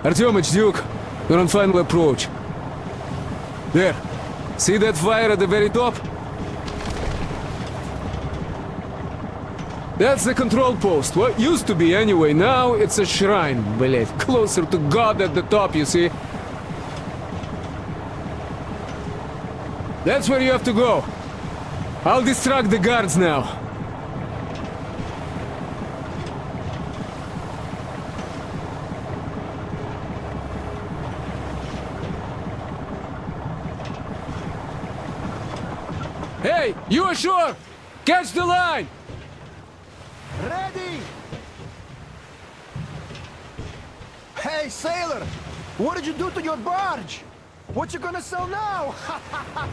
Artyomich, Duke, you're on final approach. There. See that fire at the very top? That's the control post. What used to be anyway. Now it's a shrine, блять. Closer to God at the top, you see? That's where you have to go. I'll distract the guards now. Hey, you ashore! Catch the line! Ready! Hey, sailor! What did you do to your barge? What you gonna sell now?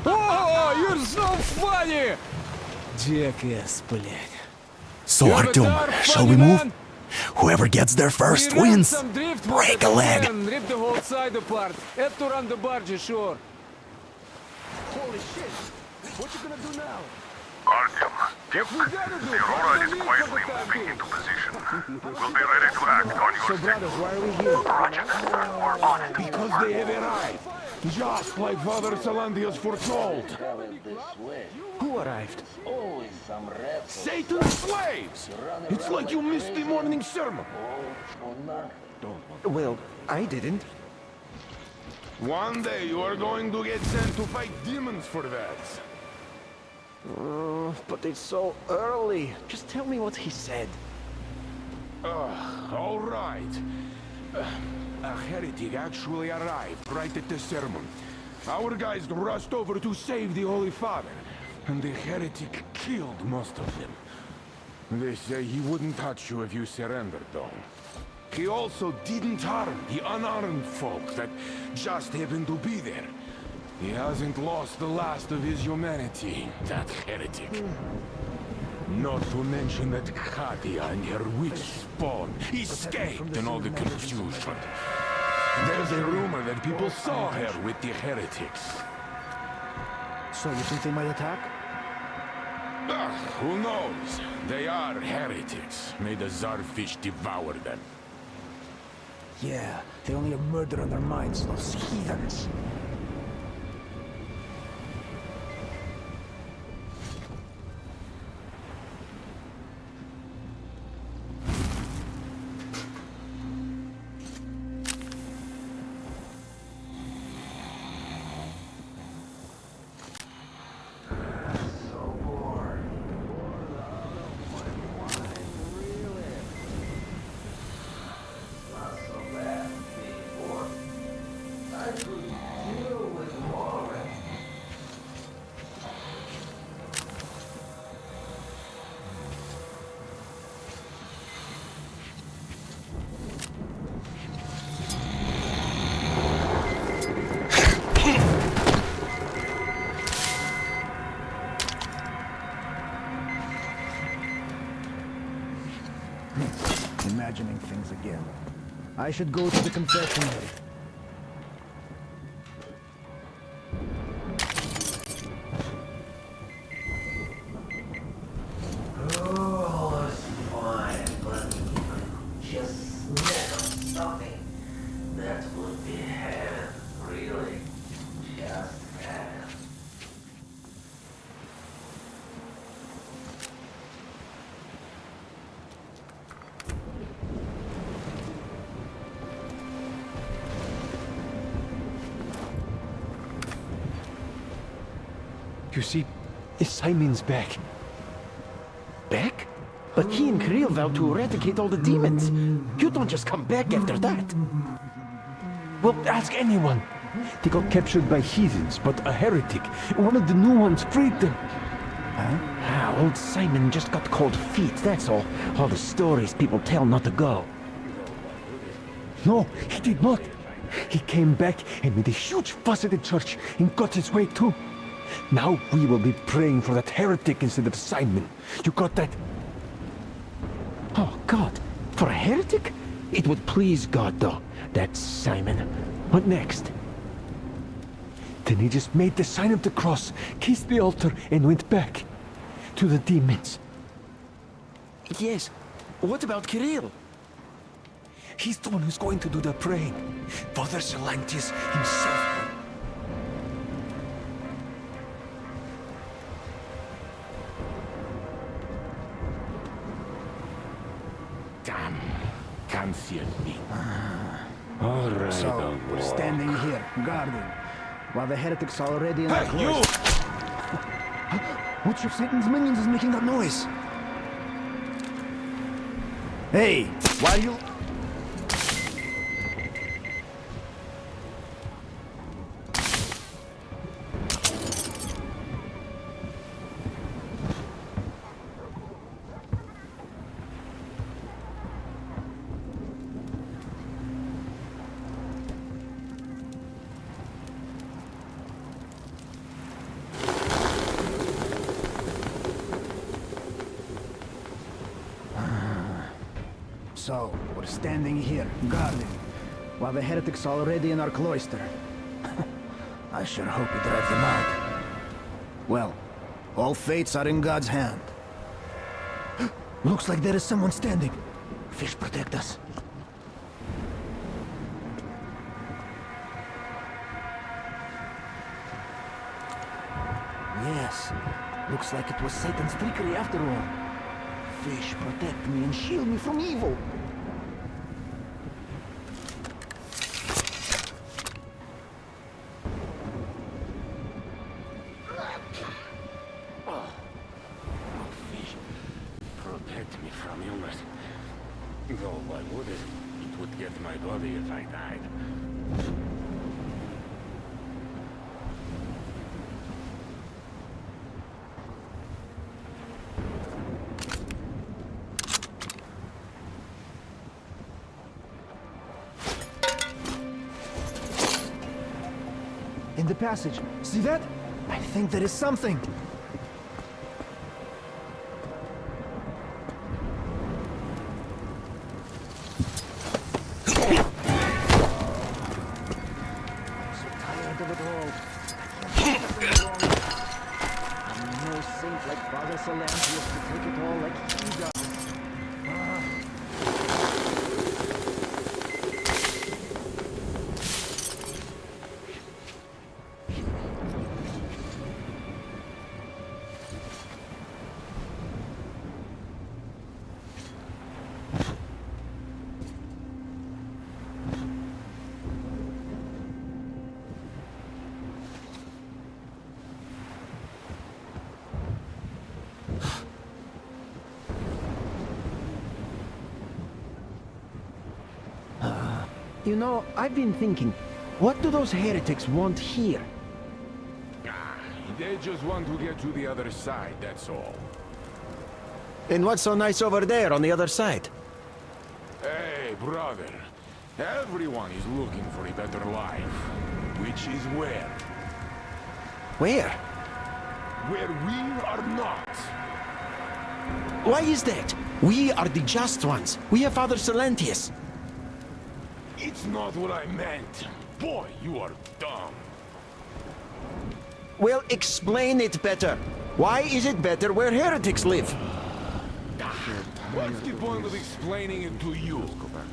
Oh, you're so funny! Jackass, блядь. So, Artyom, shall we move? Whoever gets there first wins. Break a leg. Rip the whole side apart. Have to run the barge ashore. Holy shit! What you gonna do now? Artyom, Duke, the Aurora is quietly moving into position. We'll be ready to act on your signal. Why are we here? Roger, we're on it. Because they have arrived, just like Father Salandius foretold. Who arrived? Satan's slaves! It's like you missed the morning sermon. Well, I didn't. One day you are going to get sent to fight demons for that. But it's so early. Just tell me what he said. All right. A heretic actually arrived right at the sermon. Our guys rushed over to save the Holy Father, and the heretic killed most of them. They say he wouldn't touch you if you surrendered, though. He also didn't harm the unarmed folk that just happened to be there. He hasn't lost the last of his humanity, that heretic. Not to mention that Katia and her witch spawn escaped in all the confusion. There's a rumor that people saw her with the heretics. So you think they might attack? Who knows? They are heretics. May the Tsarfish devour them. Yeah, they only have murder on their minds, those heathens. Imagining things again. I should go to the confessional. Oh, it's fine, but just snack on something that would be heaven, really. Just heaven. You see, Simon's back. Back? But he and Kirill vowed to eradicate all the demons. You don't just come back after that. Well, ask anyone. They got captured by heathens, but a heretic, one of the new ones, freed them. Huh? Old Simon just got cold feet, that's all. All the stories people tell not to go. No, he did not. He came back and made a huge fuss at the church and got his way too. Now we will be praying for that heretic instead of Simon. You got that? Oh, God. For a heretic? It would please God, though. That's Simon. What next? Then he just made the sign of the cross, kissed the altar, and went back. To the demons. Yes. What about Kirill? He's the one who's going to do the praying. Father Salantis himself. Damn. Can't see a thing. All right, So, don't we're walk. standing here, guarding, while the heretics are already in our Hey, you! close. Which of Satan's minions is making that noise? Hey, why are you... So, we're standing here, guarding, while the heretics are already in our cloister. I sure hope we drive them out. Well, all fates are in God's hand. Looks like there is someone standing. Fish protect us. Yes, looks like it was Satan's trickery after all. Fish protect me and shield me from evil. Fish, protect me from illness. Though why would it? It would get my body if I died. In the passage. See that? I think there is something. So tired of it all. I'm no saint like Father Salantis to take it all like he does. You know, I've been thinking, what do those heretics want here? They just want to get to the other side, that's all. And what's so nice over there on the other side? Hey, brother. Everyone is looking for a better life. Which is where? Where? Where we are not. Why is that? We are the just ones. We have Father Salantis. It's not what I meant. Boy, you are dumb. Well, explain it better. Why is it better where heretics live? What's the point of explaining it to you?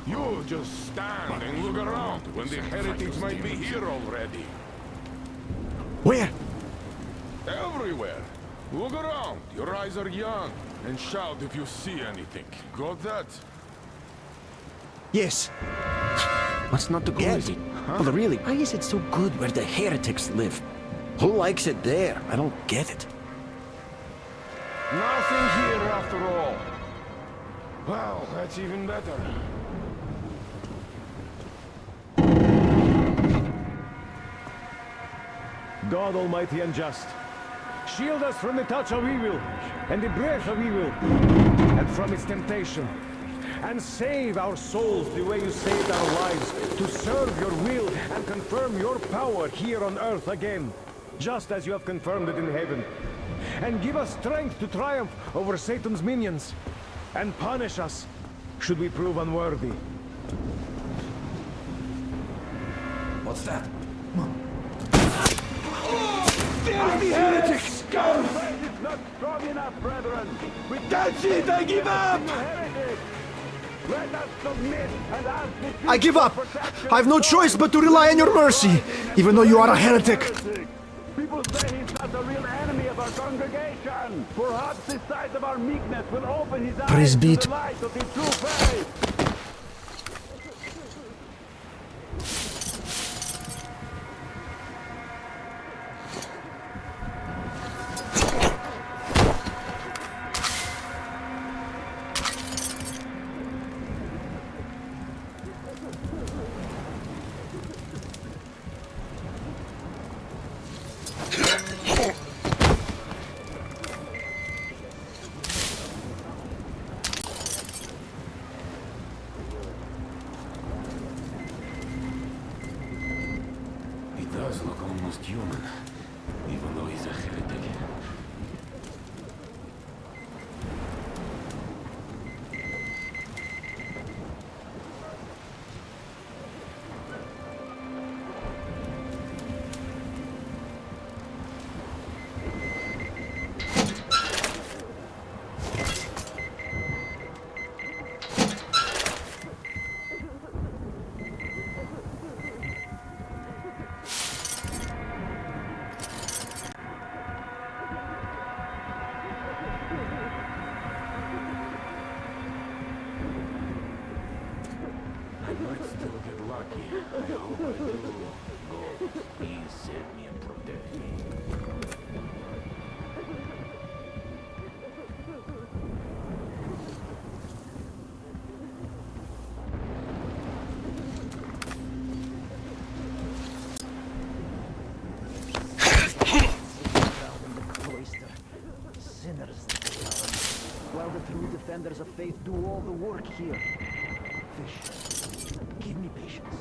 You just stand and look around when the heretics might be here already. Where? Everywhere. Look around. Your eyes are young. And shout if you see anything. Got that? Yes. What's not to get? Well, really, why is it so good where the heretics live? Who likes it there? I don't get it. Nothing here after all. Well, that's even better. God Almighty and just, shield us from the touch of evil, and the breath of evil, and from its temptation, and save our souls the way you saved our lives, to serve your will and confirm your power here on earth again, just as you have confirmed it in heaven. And give us strength to triumph over Satan's minions, and punish us should we prove unworthy. What's that? There's the heretics! Go! It's not strong enough, brethren! We That's it! I give up! heretic! Let us submit and ask the I give up. I have no choice but to rely on your mercy, even though you are a heretic. People say he's not the real enemy of our congregation. Perhaps the sight of our meekness will open his eyes Praise be to to- the light of the true faith. He does look almost human, even though he's a heretic. I might still get lucky. I hope I do. God, please save me and protect me. Cloister. Sinners that they are. While the true defenders of faith do all the work here. Fish, give me patience.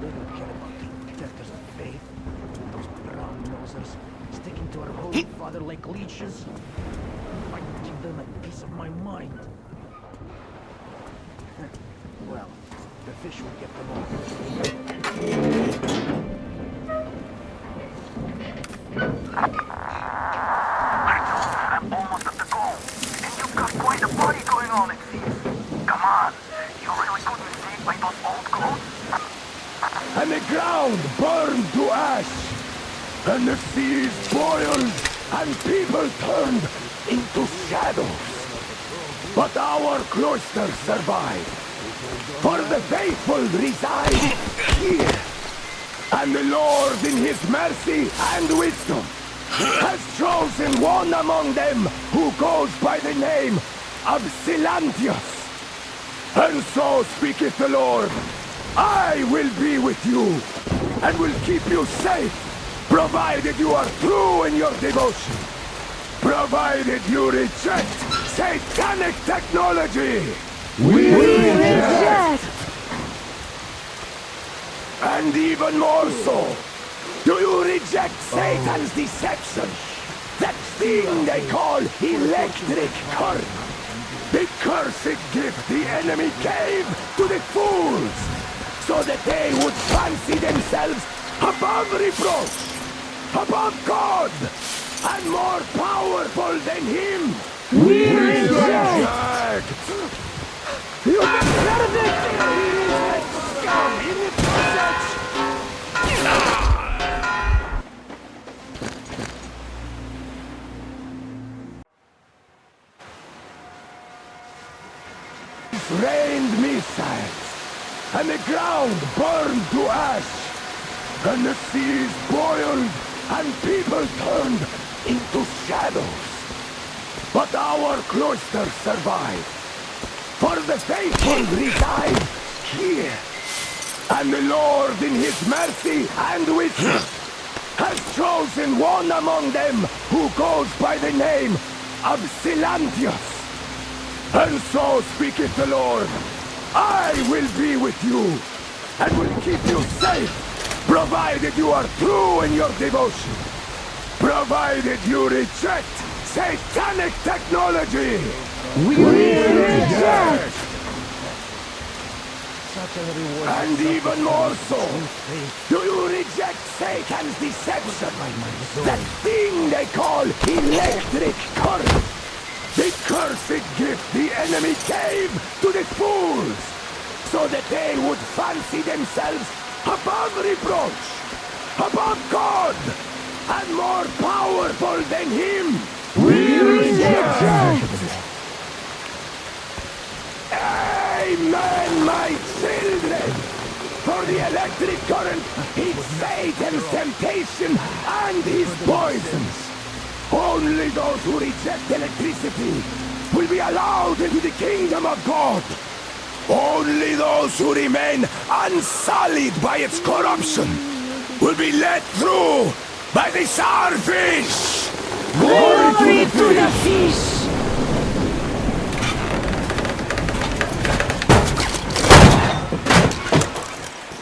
They don't care about true protectors of faith. Those brown nosers sticking to our holy father like leeches. I give them a piece of my mind. Well, the fish will get them all. I'm almost at the goal. And you've got quite a party going on, it seems. Come on. You really couldn't see by those old clothes? And the ground burned to ash, and the seas boiled, and people turned into shadows. But our cloister survived, for the faithful reside here. And the Lord in his mercy and wisdom has chosen one among them who goes by the name of Silantius. And so speaketh the Lord, I will be with you, and will keep you safe, provided you are true in your devotion, provided you reject satanic technology. We reject! And even more so, do you reject Satan's deception? That thing they call electric current. The cursed gift the enemy gave to the fools, so that they would fancy themselves above reproach, above God, and more powerful than Him. We reject! You heretic! Scum in the passage! Rained missiles, and the ground burned to ash, and the seas boiled, and people turned into shadows. But our cloister survived, for the faithful reside here. And the Lord in his mercy and wisdom has chosen one among them who goes by the name of Silantius. And so speaketh the Lord, I will be with you, and will keep you safe, provided you are true in your devotion, provided you reject satanic technology. We reject! And even more so, do you reject Satan's deception? That thing they call electric current. The cursed gift the enemy gave to the fools, so that they would fancy themselves above reproach, above God, and more powerful than Him. We reject! Amen, my children! For the electric current is Satan's temptation and his poisons. Only those who reject electricity will be allowed into the kingdom of God. Only those who remain unsullied by its corruption will be let through by the starfish! Glory to the fish!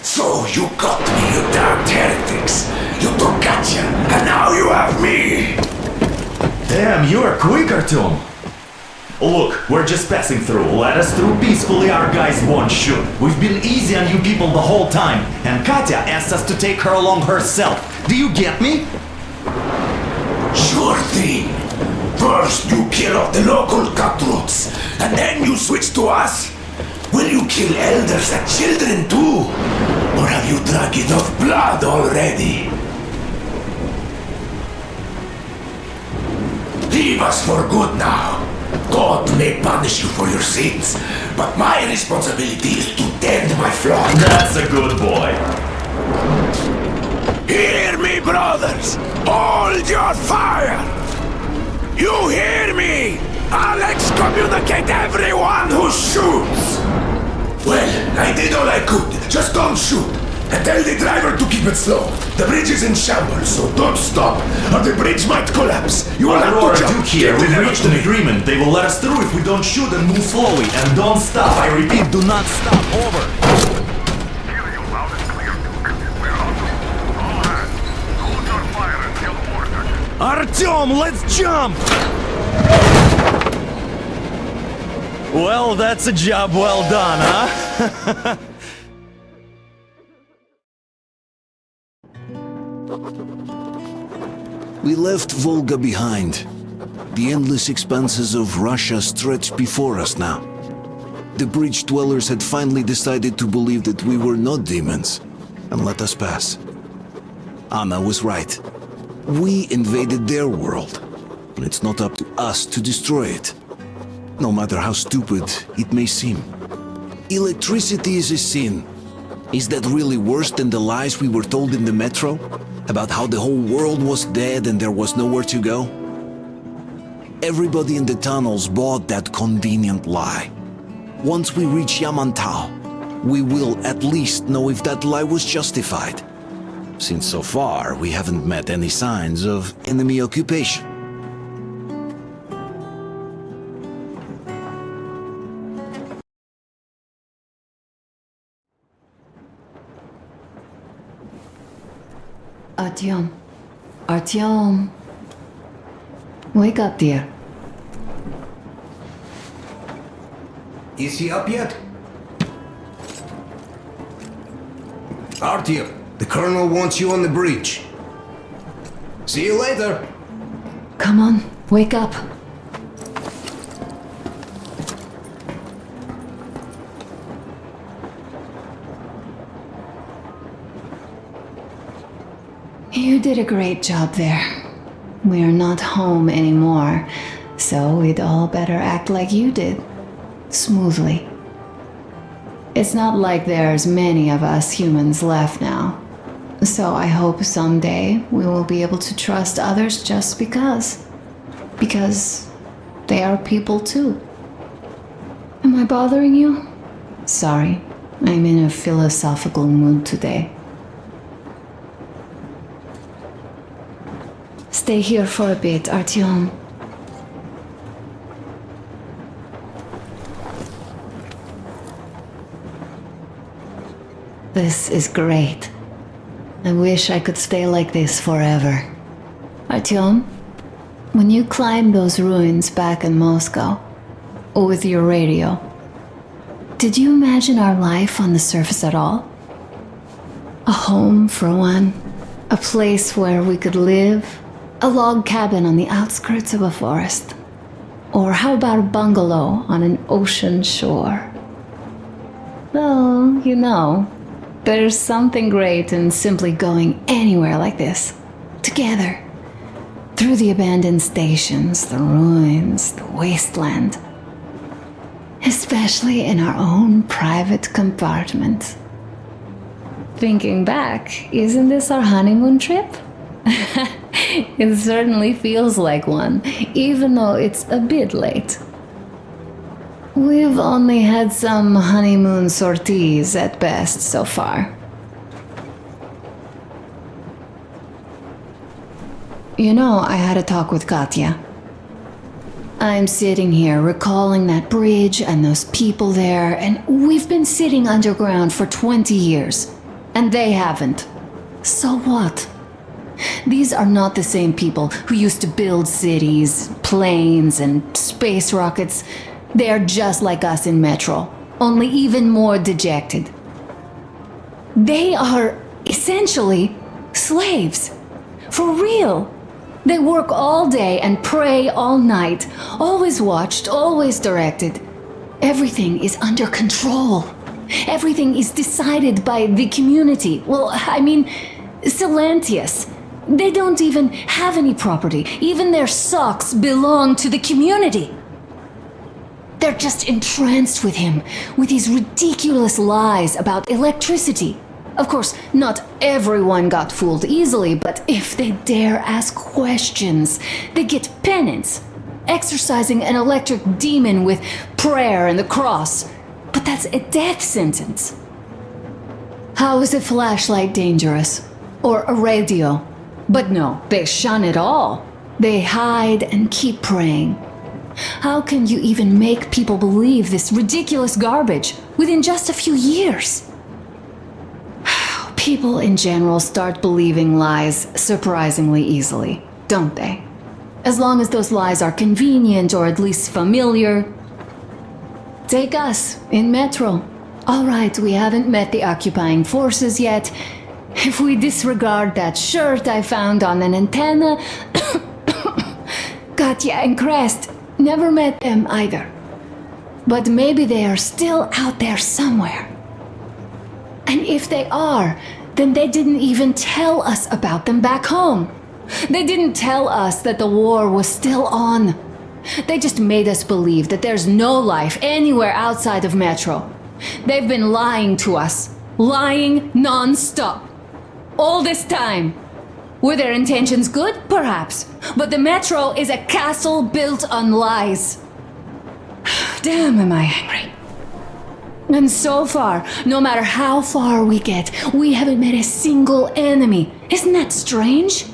So you got me, you damned heretics. You took Katya, and now you have me. Damn, you are quick, Artyom. Look, we're just passing through. Let us through peacefully, our guys won't shoot. We've been easy on you people the whole time, and Katya asked us to take her along herself. Do you get me? Sure thing. First you kill off the local cutthroats, and then you switch to us? Will you kill elders and children too? Or have you drunk enough blood already? Leave us for good now. God may punish you for your sins, but my responsibility is to tend my flock. That's a good boy. Hear me, brothers! Hold your fire! You hear me? I'll excommunicate everyone who shoots! Well, I did all I could. Just don't shoot. And tell the driver to keep it slow. The bridge is in shambles, so don't stop, or the bridge might collapse. You will have Aurora, to jump. Duke here. Get the We've level reached to an me. agreement. They will let us through if we don't shoot and move slowly. And don't stop. I repeat, do not stop. Over. Hear you loud and clear, Duke. We're on to all hands. Hold your fire until ordered. Artyom, let's jump! Well, that's a job well done, huh? We left Volga behind. The endless expanses of Russia stretched before us now. The bridge dwellers had finally decided to believe that we were not demons and let us pass. Anna was right. We invaded their world, and it's not up to us to destroy it. No matter how stupid it may seem. Electricity is a sin. Is that really worse than the lies we were told in the metro? About how the whole world was dead and there was nowhere to go? Everybody in the tunnels bought that convenient lie. Once we reach Yamantau, we will at least know if that lie was justified. Since so far, we haven't met any signs of enemy occupation. Artyom. Artyom. Wake up, dear. Is he up yet? Artyom, the colonel wants you on the bridge. See you later. Come on, wake up. You did a great job there. We're not home anymore, so we'd all better act like you did. Smoothly. It's not like there's many of us humans left now. So I hope someday we will be able to trust others just because. Because they are people too. Am I bothering you? Sorry, I'm in a philosophical mood today. Stay here for a bit, Artyom. This is great. I wish I could stay like this forever. Artyom, when you climbed those ruins back in Moscow, with your radio, did you imagine our life on the surface at all? A home, for one. A place where we could live. A log cabin on the outskirts of a forest. Or how about a bungalow on an ocean shore? Well, you know, there's something great in simply going anywhere like this. Together. Through the abandoned stations, the ruins, the wasteland. Especially in our own private compartment. Thinking back, isn't this our honeymoon trip? It certainly feels like one, even though it's a bit late. We've only had some honeymoon sorties at best so far. You know, I had a talk with Katya. I'm sitting here recalling that bridge and those people there, and we've been sitting underground for 20 years, and they haven't. So what? These are not the same people who used to build cities, planes, and space rockets. They are just like us in Metro, only even more dejected. They are essentially slaves. For real. They work all day and pray all night, always watched, always directed. Everything is under control. Everything is decided by the community. Well, I mean, Silantius. They don't even have any property. Even their socks belong to the community. They're just entranced with him, with his ridiculous lies about electricity. Of course, not everyone got fooled easily, but if they dare ask questions, they get penance, exorcising an electric demon with prayer and the cross. But that's a death sentence. How is a flashlight dangerous? Or a radio? But no, they shun it all. They hide and keep praying. How can you even make people believe this ridiculous garbage within just a few years? People in general start believing lies surprisingly easily, don't they? As long as those lies are convenient or at least familiar. Take us, in Metro. All right, we haven't met the occupying forces yet. If we disregard that shirt I found on an antenna... Katya and Crest, never met them either. But maybe they are still out there somewhere. And if they are, then they didn't even tell us about them back home. They didn't tell us that the war was still on. They just made us believe that there's no life anywhere outside of Metro. They've been lying to us. Lying non-stop. All this time. Were their intentions good? Perhaps. But the Metro is a castle built on lies. Damn, am I angry. And so far, no matter how far we get, we haven't met a single enemy. Isn't that strange?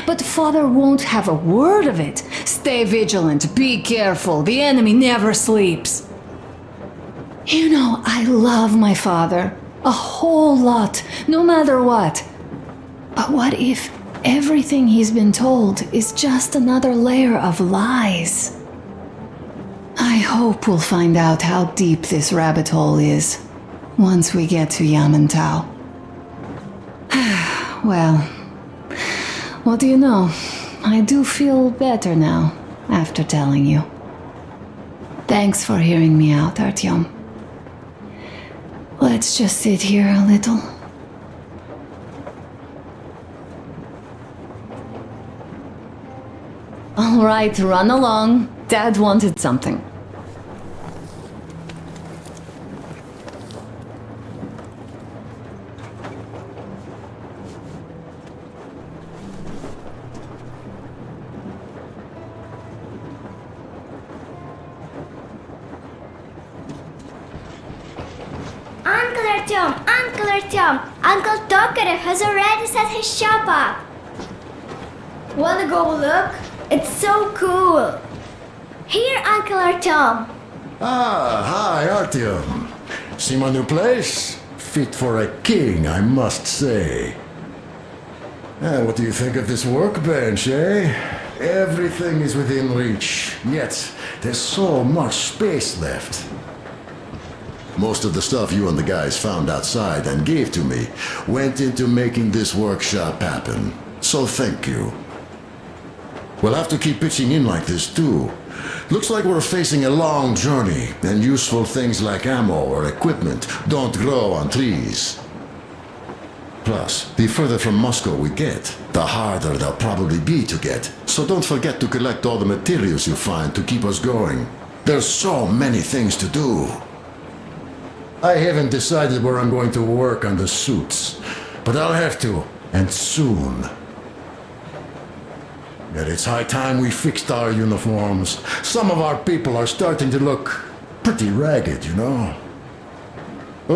But Father won't have a word of it. Stay vigilant, be careful, the enemy never sleeps. You know, I love my father. A whole lot, no matter what. But what if everything he's been told is just another layer of lies? I hope we'll find out how deep this rabbit hole is once we get to Yamantau. Well, what do you know? I do feel better now after telling you. Thanks for hearing me out, Artyom. Let's just sit here a little. All right, run along. Dad wanted something. Artyom! Uncle Artyom! Uncle Tokarev has already set his shop up! Wanna go look? It's so cool! Here, Uncle Artyom! Ah, hi, Artyom. See my new place? Fit for a king, I must say. What do you think of this workbench, eh? Everything is within reach, yet there's so much space left. Most of the stuff you and the guys found outside and gave to me went into making this workshop happen. So thank you. We'll have to keep pitching in like this too. Looks like we're facing a long journey, and useful things like ammo or equipment don't grow on trees. Plus, the further from Moscow we get, the harder they'll probably be to get. So don't forget to collect all the materials you find to keep us going. There's so many things to do. I haven't decided where I'm going to work on the suits, but I'll have to, and soon. But it's high time we fixed our uniforms. Some of our people are starting to look pretty ragged, you know.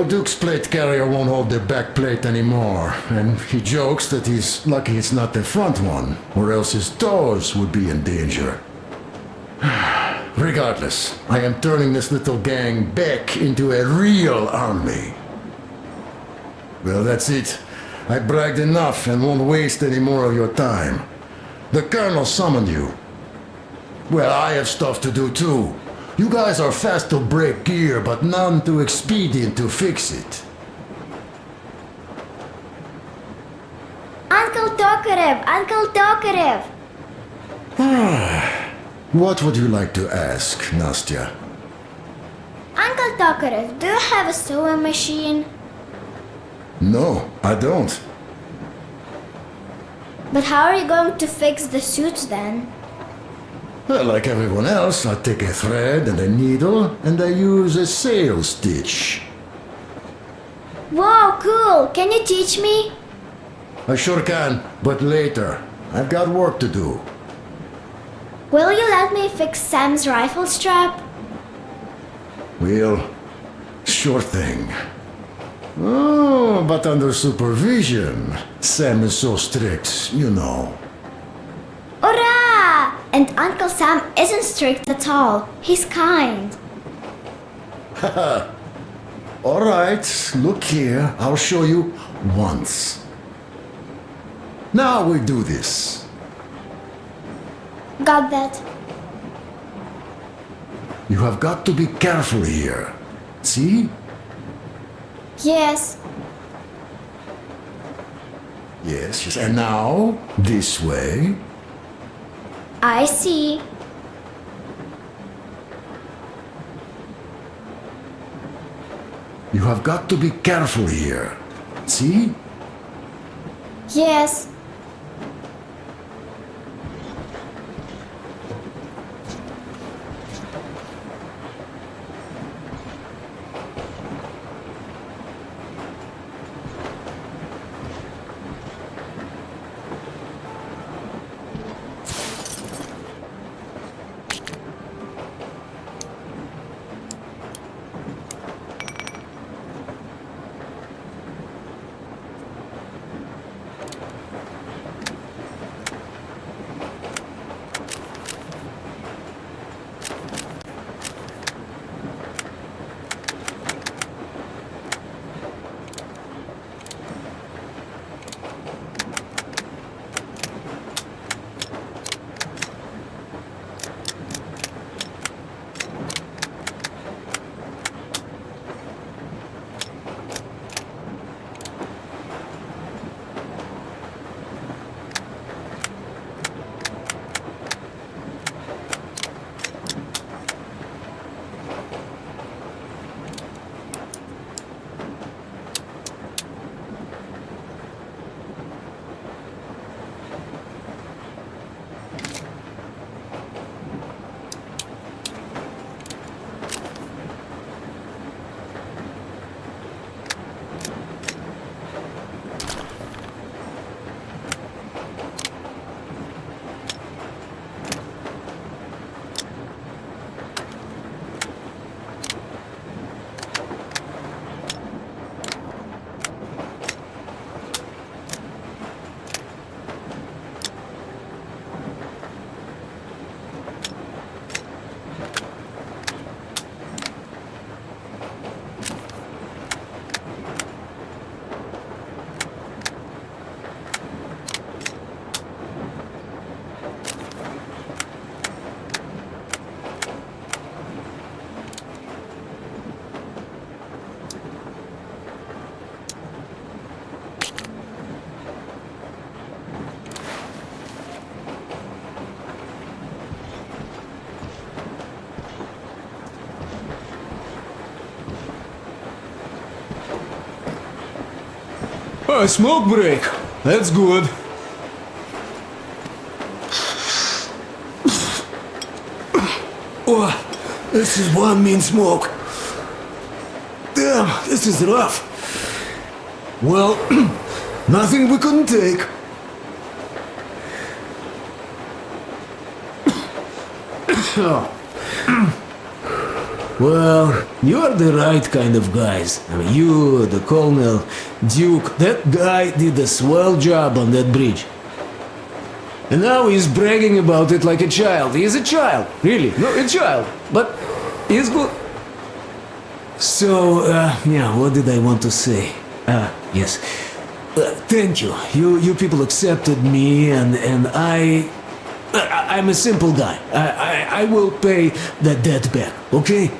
Duke's plate carrier won't hold the back plate anymore, and he jokes that he's lucky it's not the front one, or else his toes would be in danger. Regardless, I am turning this little gang back into a real army. Well, that's it. I bragged enough and won't waste any more of your time. The Colonel summoned you. Well, I have stuff to do too. You guys are fast to break gear, but none too expedient to fix it. Uncle Tokarev! Uncle Tokarev! What would you like to ask, Nastya? Uncle Tokarev, do you have a sewing machine? No, I don't. But how are you going to fix the suits then? Well, like everyone else, I take a thread and a needle, and I use a sail stitch. Wow, cool! Can you teach me? I sure can, but later. I've got work to do. Will you let me fix Sam's rifle strap? Well, sure thing. Oh, but under supervision. Sam is so strict, you know. Hurrah! And Uncle Sam isn't strict at all. He's kind. Haha. Alright, look here. I'll show you once. Now we do this. Got that. You have got to be careful here. See? Yes. Yes, and now, this way. I see. You have got to be careful here. See? Yes. Oh, smoke break. That's good. Oh, this is one mean smoke. Damn, this is rough. Well, nothing we couldn't take. Well, you're the right kind of guys. I mean, you, the Colonel, Duke, that guy did a swell job on that bridge. And now he's bragging about it like a child. He's a child, really. No, a child. But he's good. So, yeah, what did I want to say? Yes. Thank you. You people accepted me, and I'm a simple guy. I will pay that debt back, okay?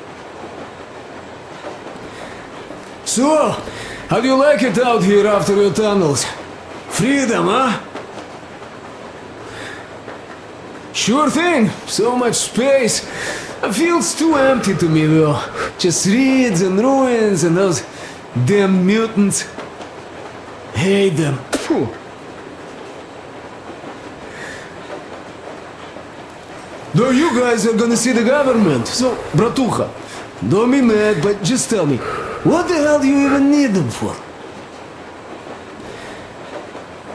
So, how do you like it out here after your tunnels? Freedom, huh? Sure thing. So much space. It feels too empty to me, though. Just reeds and ruins and those damn mutants. Hate them. Phew. Though you guys are gonna see the government, so, bratucha, don't be mad, but just tell me, what the hell do you even need them for?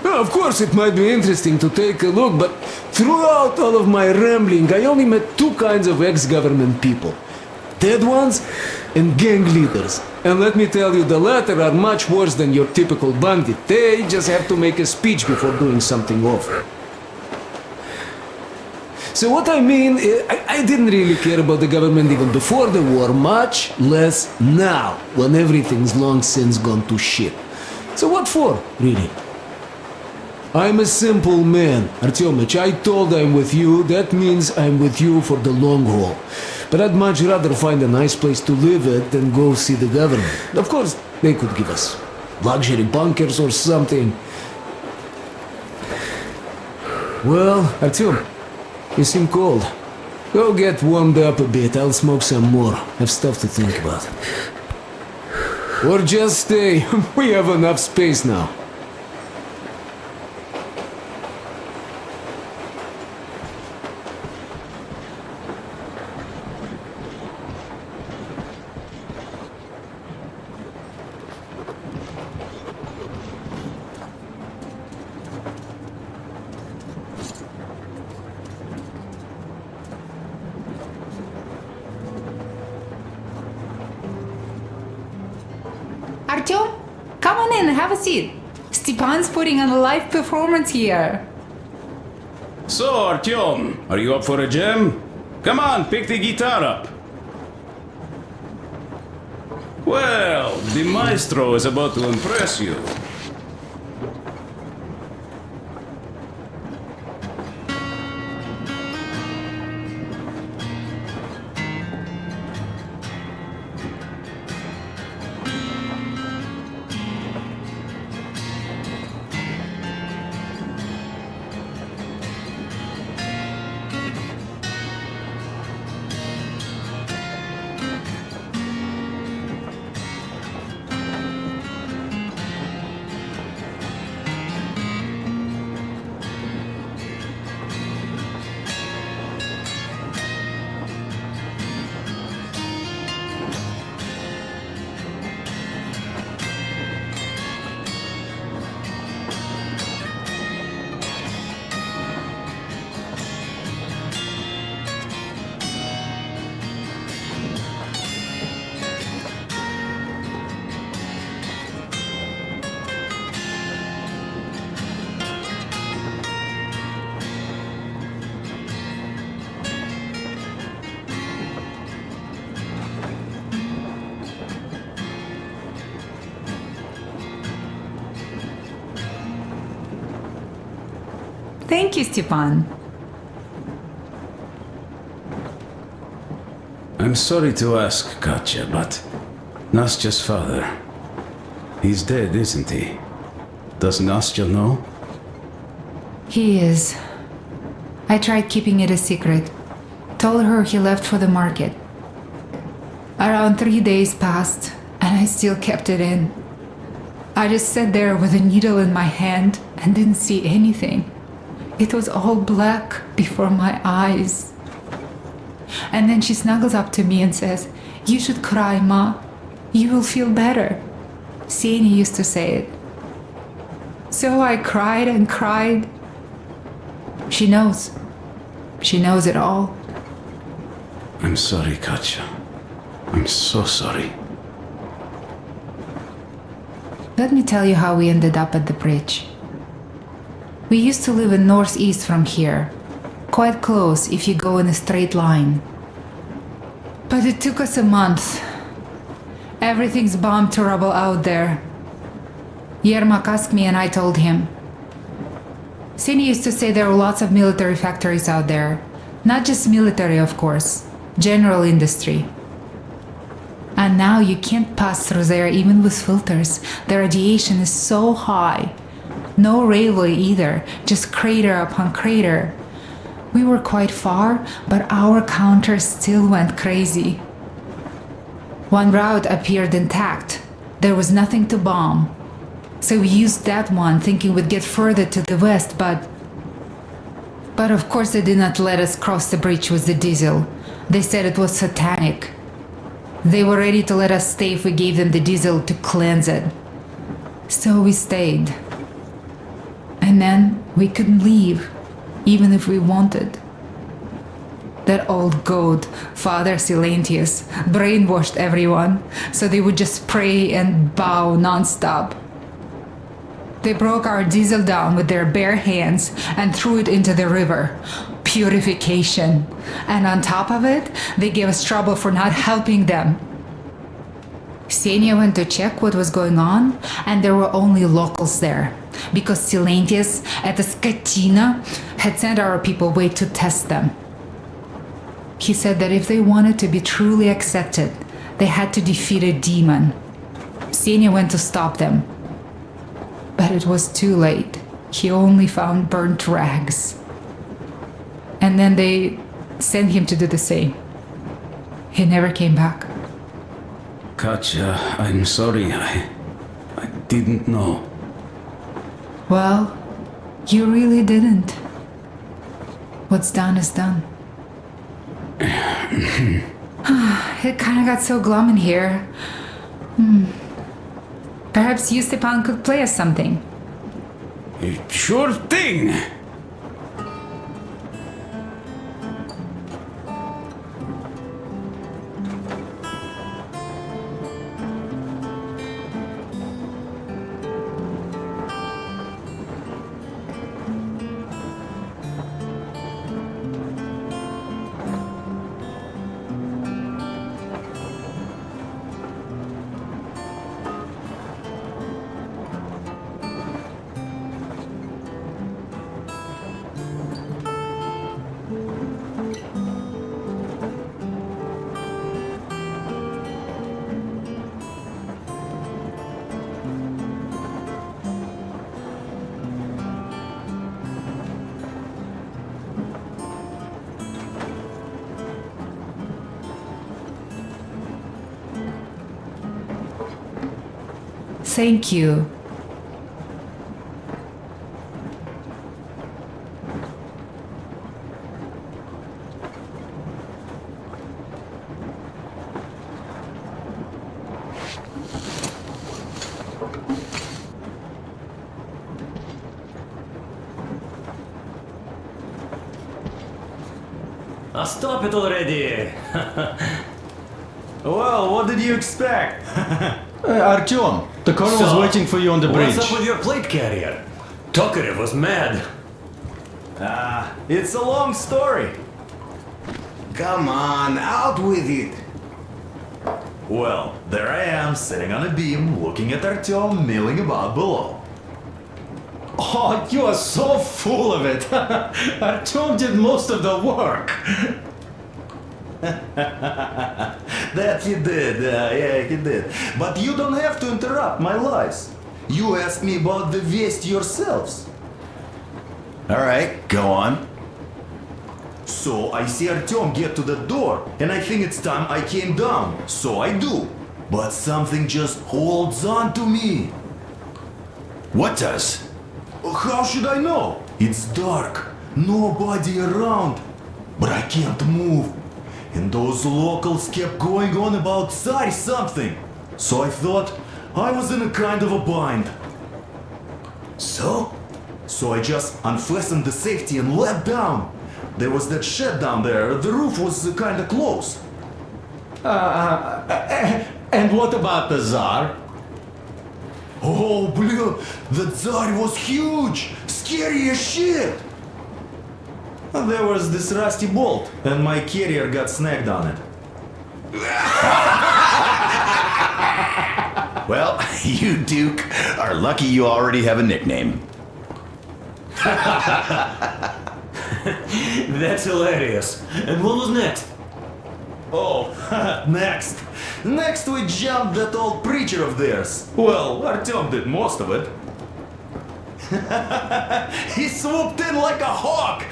Well, of course, it might be interesting to take a look, but throughout all of my rambling, I only met two kinds of ex-government people. Dead ones and gang leaders. And let me tell you, the latter are much worse than your typical bandit. They just have to make a speech before doing something awful. So what I mean, I didn't really care about the government even before the war, much less now, when everything's long since gone to shit. So what for, really? I'm a simple man, Artyomich. I told I'm with you, that means I'm with you for the long haul. But I'd much rather find a nice place to live at than go see the government. Of course, they could give us luxury bunkers or something. Well, Artyom, you seem cold. Go get warmed up a bit, I'll smoke some more. Have stuff to think about. Or just stay, we have enough space now. Artyom, come on in, have a seat. Stepan's putting on a live performance here. So, Artyom, are you up for a jam? Come on, pick the guitar up. Well, the maestro is about to impress you. Thank you, Stepan. I'm sorry to ask, Katya, but Nastya's father, he's dead, isn't he? Does Nastya know? He is. I tried keeping it a secret. Told her he left for the market. Around 3 days passed, and I still kept it in. I just sat there with a needle in my hand and didn't see anything. It was all black before my eyes. And then she snuggles up to me and says, "You should cry, Ma. You will feel better." Sieni used to say it. So I cried and cried. She knows. She knows it all. I'm sorry, Katya. I'm so sorry. Let me tell you how we ended up at the bridge. We used to live in northeast from here, quite close if you go in a straight line. But it took us a month. Everything's bombed to rubble out there. Yermak asked me and I told him. Sieni used to say there were lots of military factories out there. Not just military, of course. General industry. And now you can't pass through there even with filters. The radiation is so high. No railway either, just crater upon crater. We were quite far, but our counter still went crazy. One route appeared intact. There was nothing to bomb. So we used that one, thinking we'd get further to the west, but of course they did not let us cross the bridge with the diesel. They said it was satanic. They were ready to let us stay if we gave them the diesel to cleanse it. So we stayed. And then we couldn't leave, even if we wanted. That old goat, Father Silentius, brainwashed everyone, so they would just pray and bow nonstop. They broke our diesel down with their bare hands and threw it into the river. Purification. And on top of it, they gave us trouble for not helping them. Ksenia went to check what was going on, and there were only locals there, because Silentius at the Skatina had sent our people away to test them. He said that if they wanted to be truly accepted, they had to defeat a demon. Ksenia went to stop them. But it was too late. He only found burnt rags. And then they sent him to do the same. He never came back. Katya, I'm sorry. I didn't know. Well, you really didn't. What's done is done. It kind of got so glum in here. Perhaps you, Stepan, could play us something. Sure thing! Thank you. Stop it already! Well, what did you expect? Artyom, the colonel's waiting for you on the bridge. What's up with your plate carrier? Tokarev was mad. It's a long story. Come on, out with it. Well, there I am, sitting on a beam, looking at Artyom milling about below. Oh, you are so full of it. Artyom did most of the work. That he did, yeah, he did. But you don't have to interrupt my lies. You asked me about the Vest yourselves. Alright, go on. So I see Artyom get to the door, and I think it's time I came down. So I do. But something just holds on to me. What does? How should I know? It's dark. Nobody around. But I can't move. And those locals kept going on about Tsar something. So I thought I was in a kind of a bind. So? So I just unfastened the safety and leapt down. There was that shed down there. The roof was kind of close. And what about the Tsar? Oh, bleh, the Tsar was huge. Scary as shit. There was this rusty bolt, and my carrier got snagged on it. Well, you, Duke, are lucky you already have a nickname. That's hilarious. And what was next? Oh, next. Next we jumped that old preacher of theirs. Well, Artyom did most of it. He swooped in like a hawk.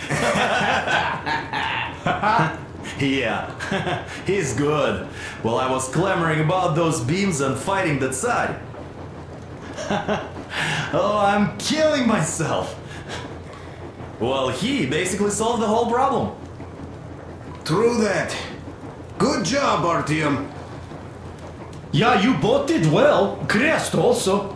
Yeah, he's good. While I was clamoring about those beams and fighting the Tsar. Oh, I'm killing myself. Well, he basically solved the whole problem. True that. Good job, Artyom. Yeah, you both did well. Crest also.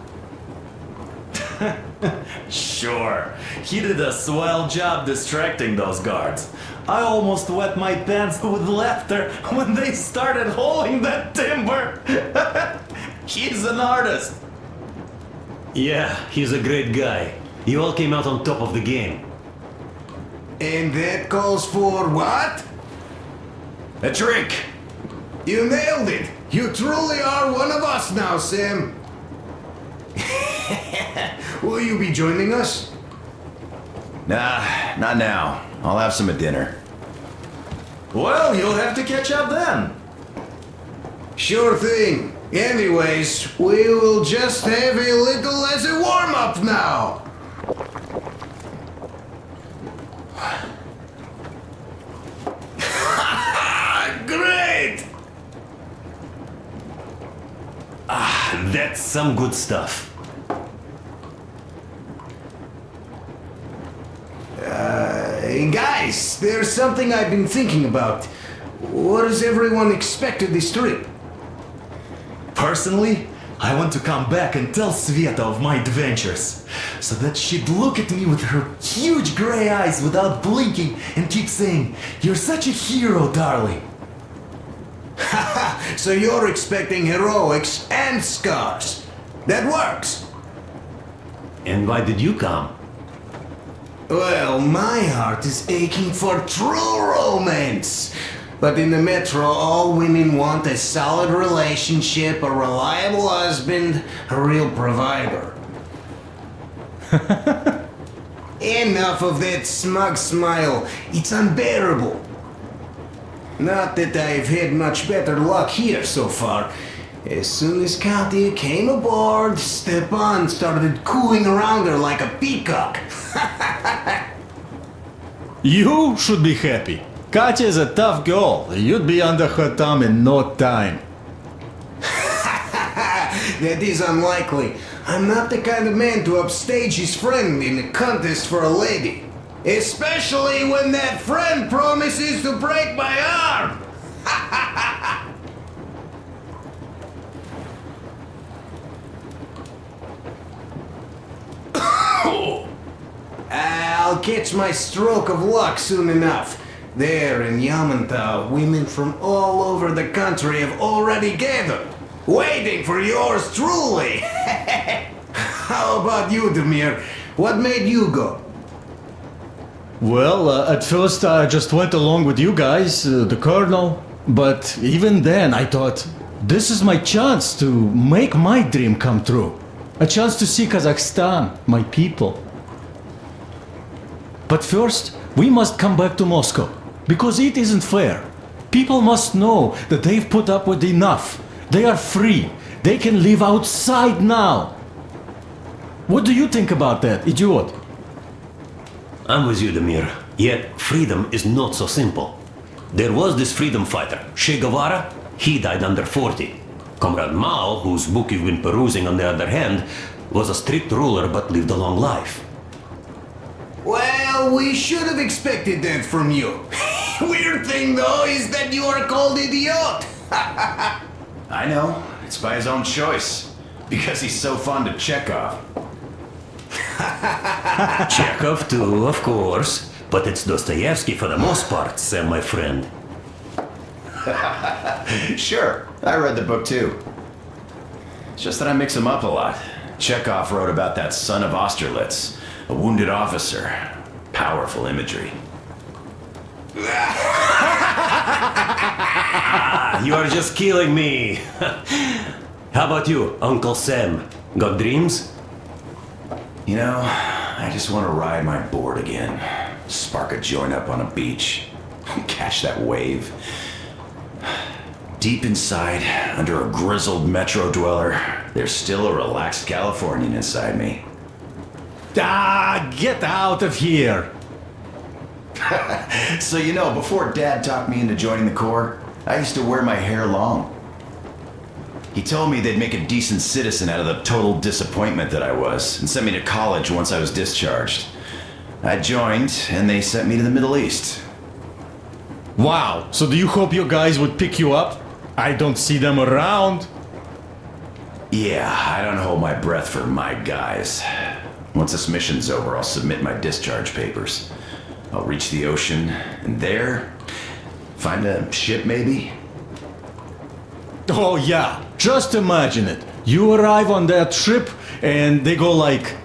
Sure, he did a swell job distracting those guards. I almost wet my pants with laughter when they started hauling that timber. He's an artist. Yeah, he's a great guy. You all came out on top of the game. And that calls for what? A drink. You nailed it. You truly are one of us now, Sam. Will you be joining us? Nah, not now. I'll have some at dinner. Well, you'll have to catch up then. Sure thing. Anyways, we will just have a little as a warm-up now. Great! That's some good stuff. Guys, there's something I've been thinking about. What does everyone expect of this trip? Personally, I want to come back and tell Sveta of my adventures, so that she'd look at me with her huge gray eyes without blinking and keep saying, "You're such a hero, darling." So you're expecting heroics and scars. That works. And why did you come? Well, my heart is aching for true romance. But in the metro, all women want a solid relationship, a reliable husband, a real provider. Enough of that smug smile. It's unbearable. Not that I've had much better luck here so far. As soon as Katya came aboard, Stepan started cooing around her like a peacock. You should be happy. Katya is a tough girl. You'd be under her thumb in no time. That is unlikely. I'm not the kind of man to upstage his friend in a contest for a lady. Especially when that friend promises to break my arm! I'll catch my stroke of luck soon enough. There in Yamantau, women from all over the country have already gathered, waiting for yours truly. How about you, Demir? What made you go? Well, at first I just went along with you guys, the colonel. But even then I thought, this is my chance to make my dream come true. A chance to see Kazakhstan, my people. But first, we must come back to Moscow. Because it isn't fair. People must know that they've put up with enough. They are free. They can live outside now. What do you think about that, idiot? I'm with you, Demir. Yet, freedom is not so simple. There was this freedom fighter, Che Guevara. He died under 40. Comrade Mao, whose book you've been perusing on the other hand, was a strict ruler but lived a long life. Well, we should have expected that from you. Weird thing, though, is that you are called idiot. I know. It's by his own choice. Because he's so fond of Chekhov. Chekhov too, of course. But it's Dostoevsky for the most part, Sam, my friend. Sure, I read the book too. It's just that I mix them up a lot. Chekhov wrote about that son of Austerlitz, a wounded officer. Powerful imagery. You are just killing me. How about you, Uncle Sam? Got dreams? You know, I just want to ride my board again. Spark a joint up on a beach. Catch that wave. Deep inside, under a grizzled metro dweller, there's still a relaxed Californian inside me. Ah, get out of here! So you know, before Dad talked me into joining the Corps, I used to wear my hair long. He told me they'd make a decent citizen out of the total disappointment that I was, and sent me to college once I was discharged. I joined, and they sent me to the Middle East. Wow, so do you hope your guys would pick you up? I don't see them around. Yeah, I don't hold my breath for my guys. Once this mission's over, I'll submit my discharge papers. I'll reach the ocean, and there, find a ship maybe? Oh yeah, just imagine it. You arrive on that ship, and they go like...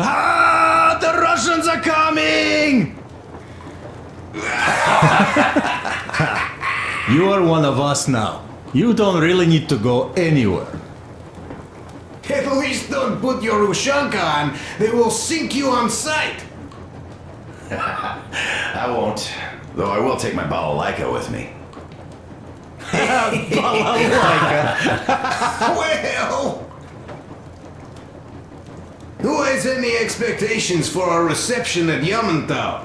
Ah, the Russians are coming! You are one of us now. You don't really need to go anywhere. At least don't put your Ushanka on. They will sink you on sight. I won't, though I will take my balalaika with me. Well... Who has any expectations for our reception at Yamantau?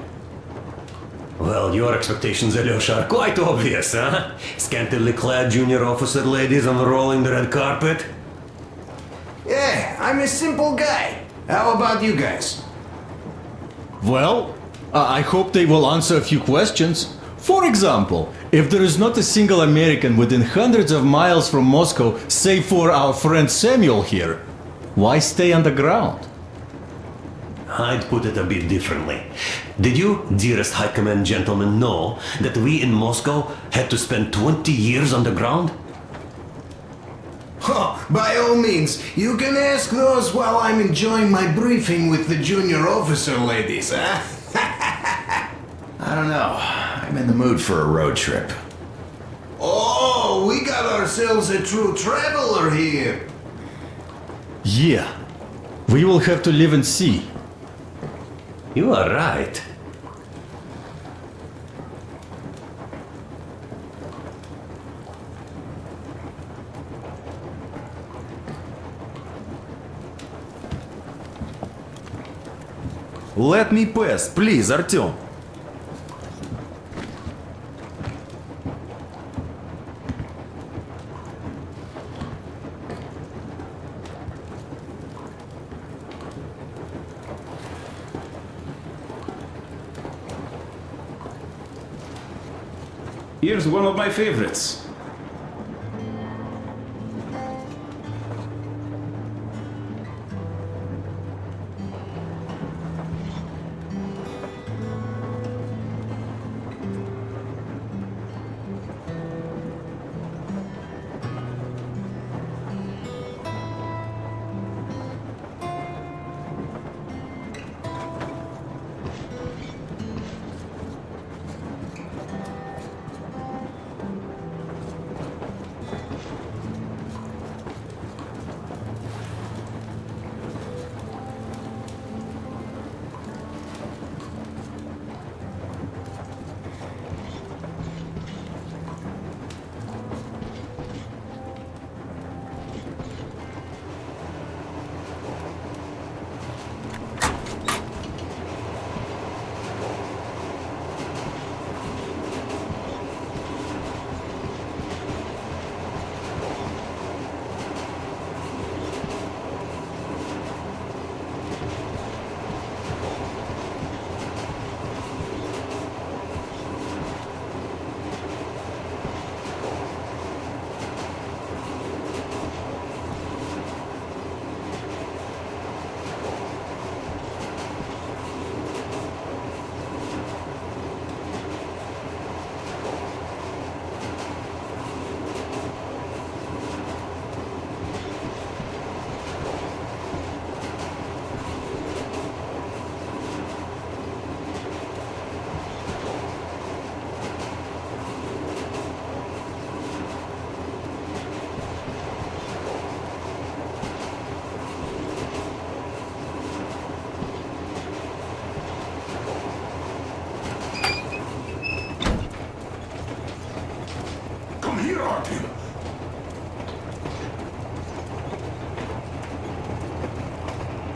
Well, your expectations, Alyosha, are quite obvious, huh? Scantily clad junior officer ladies unrolling the red carpet. Yeah, I'm a simple guy. How about you guys? Well, I hope they will answer a few questions. For example, if there is not a single American within hundreds of miles from Moscow, save for our friend Samuel here, why stay underground? I'd put it a bit differently. Did you, dearest High Command gentlemen, know that we in Moscow had to spend 20 years underground? Oh, by all means, you can ask those while I'm enjoying my briefing with the junior officer ladies, huh? I don't know. I'm in the mood for a road trip. Oh, we got ourselves a true traveler here. Yeah, we will have to live and see. You are right. Let me pass, please, Artyom. Here's one of my favorites.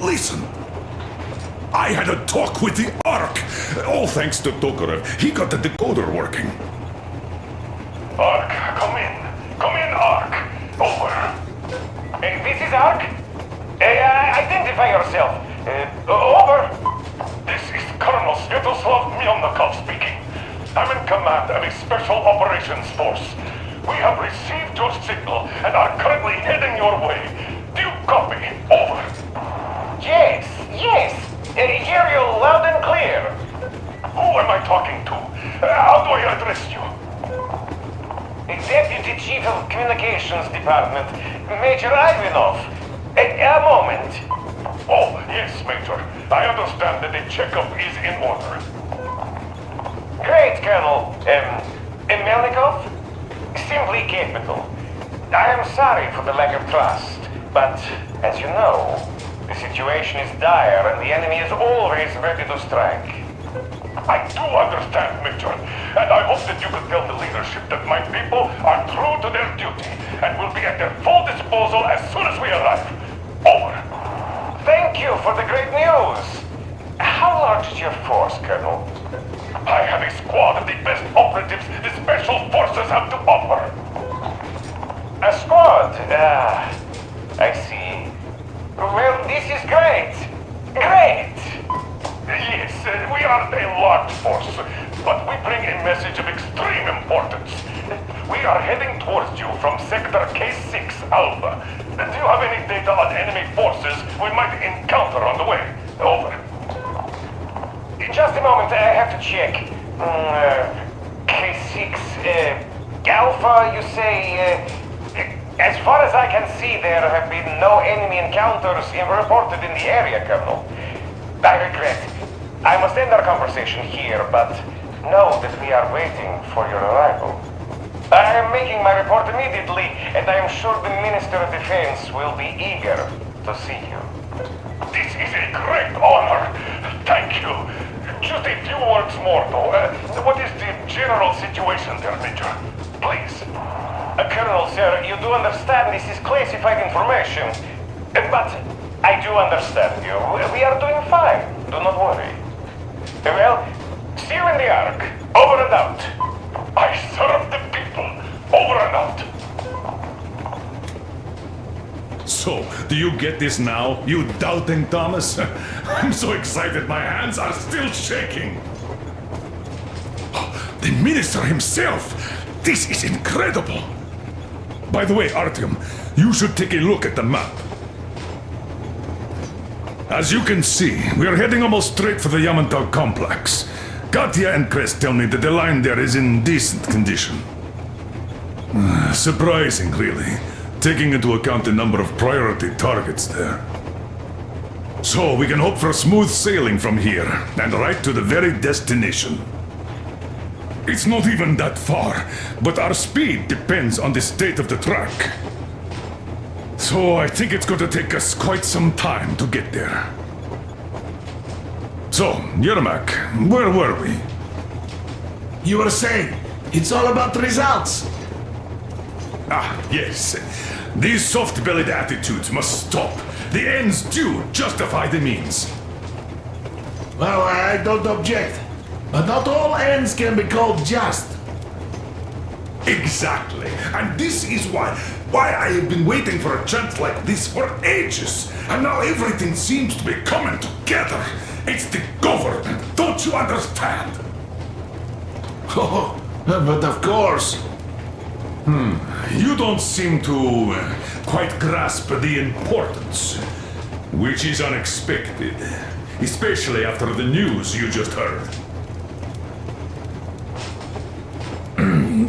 Listen. I had a talk with the Ark. All thanks to Tokarev. He got the decoder working. Ark, come in. Come in, Ark. Over. This is Ark? Identify yourself. Over. This is Colonel Sviatoslav Myelnikov speaking. I'm in command of a special operations force. We have received your signal and are currently heading your way. Do you copy? Over. Yes. Hear you loud and clear. Who am I talking to? How do I address you? Deputy Chief of Communications Department, Major Ivanov. A moment. Oh, yes, Major. I understand that the checkup is in order. Great, Colonel. Melnikov? Simply capital. I am sorry for the lack of trust, but as you know, the situation is dire and the enemy is always ready to strike. I do understand, Major, and I hope that you could tell the leadership that my people are true to their duty and will be at their full disposal as soon as we arrive. Over. Thank you for the great news. How large is your force, Colonel? I have a squad of the best operatives the Special Forces have to offer. A squad? I see. Well, this is great. Great! Yes, we are a large force, but we bring a message of extreme importance. We are heading towards you from Sector K6 Alpha. Do you have any data on enemy forces we might encounter on the way? Over. Just a moment, I have to check. K6 Alpha, you say? As far as I can see, there have been no enemy encounters reported in the area, Colonel. I regret. I must end our conversation here, but know that we are waiting for your arrival. I am making my report immediately, and I am sure the Minister of Defense will be eager to see you. This is a great honor. Thank you. Just a few words more, though. What is the general situation there, Major? Please. Colonel, sir, you do understand this is classified information. But I do understand you. We are doing fine. Do not worry. Well, see you in the Ark. Over and out. I serve the people. Over and out. So, do you get this now, you doubting Thomas? I'm so excited my hands are still shaking. The Minister himself! This is incredible! By the way, Artyom, you should take a look at the map. As you can see, we are heading almost straight for the Yamantau complex. Katya and Crest tell me that the line there is in decent condition. Surprising, really, taking into account the number of priority targets there. So we can hope for smooth sailing from here, and right to the very destination. It's not even that far, but our speed depends on the state of the track. So I think it's going to take us quite some time to get there. So, Yermak, where were we? You were saying, it's all about results. Ah, yes. These soft-bellied attitudes must stop. The ends do justify the means. Well, I don't object. But not all ends can be called just. Exactly. And this is why I have been waiting for a chance like this for ages. And now everything seems to be coming together. It's the government. Don't you understand? Oh, but of course. You don't seem to quite grasp the importance, which is unexpected, especially after the news you just heard.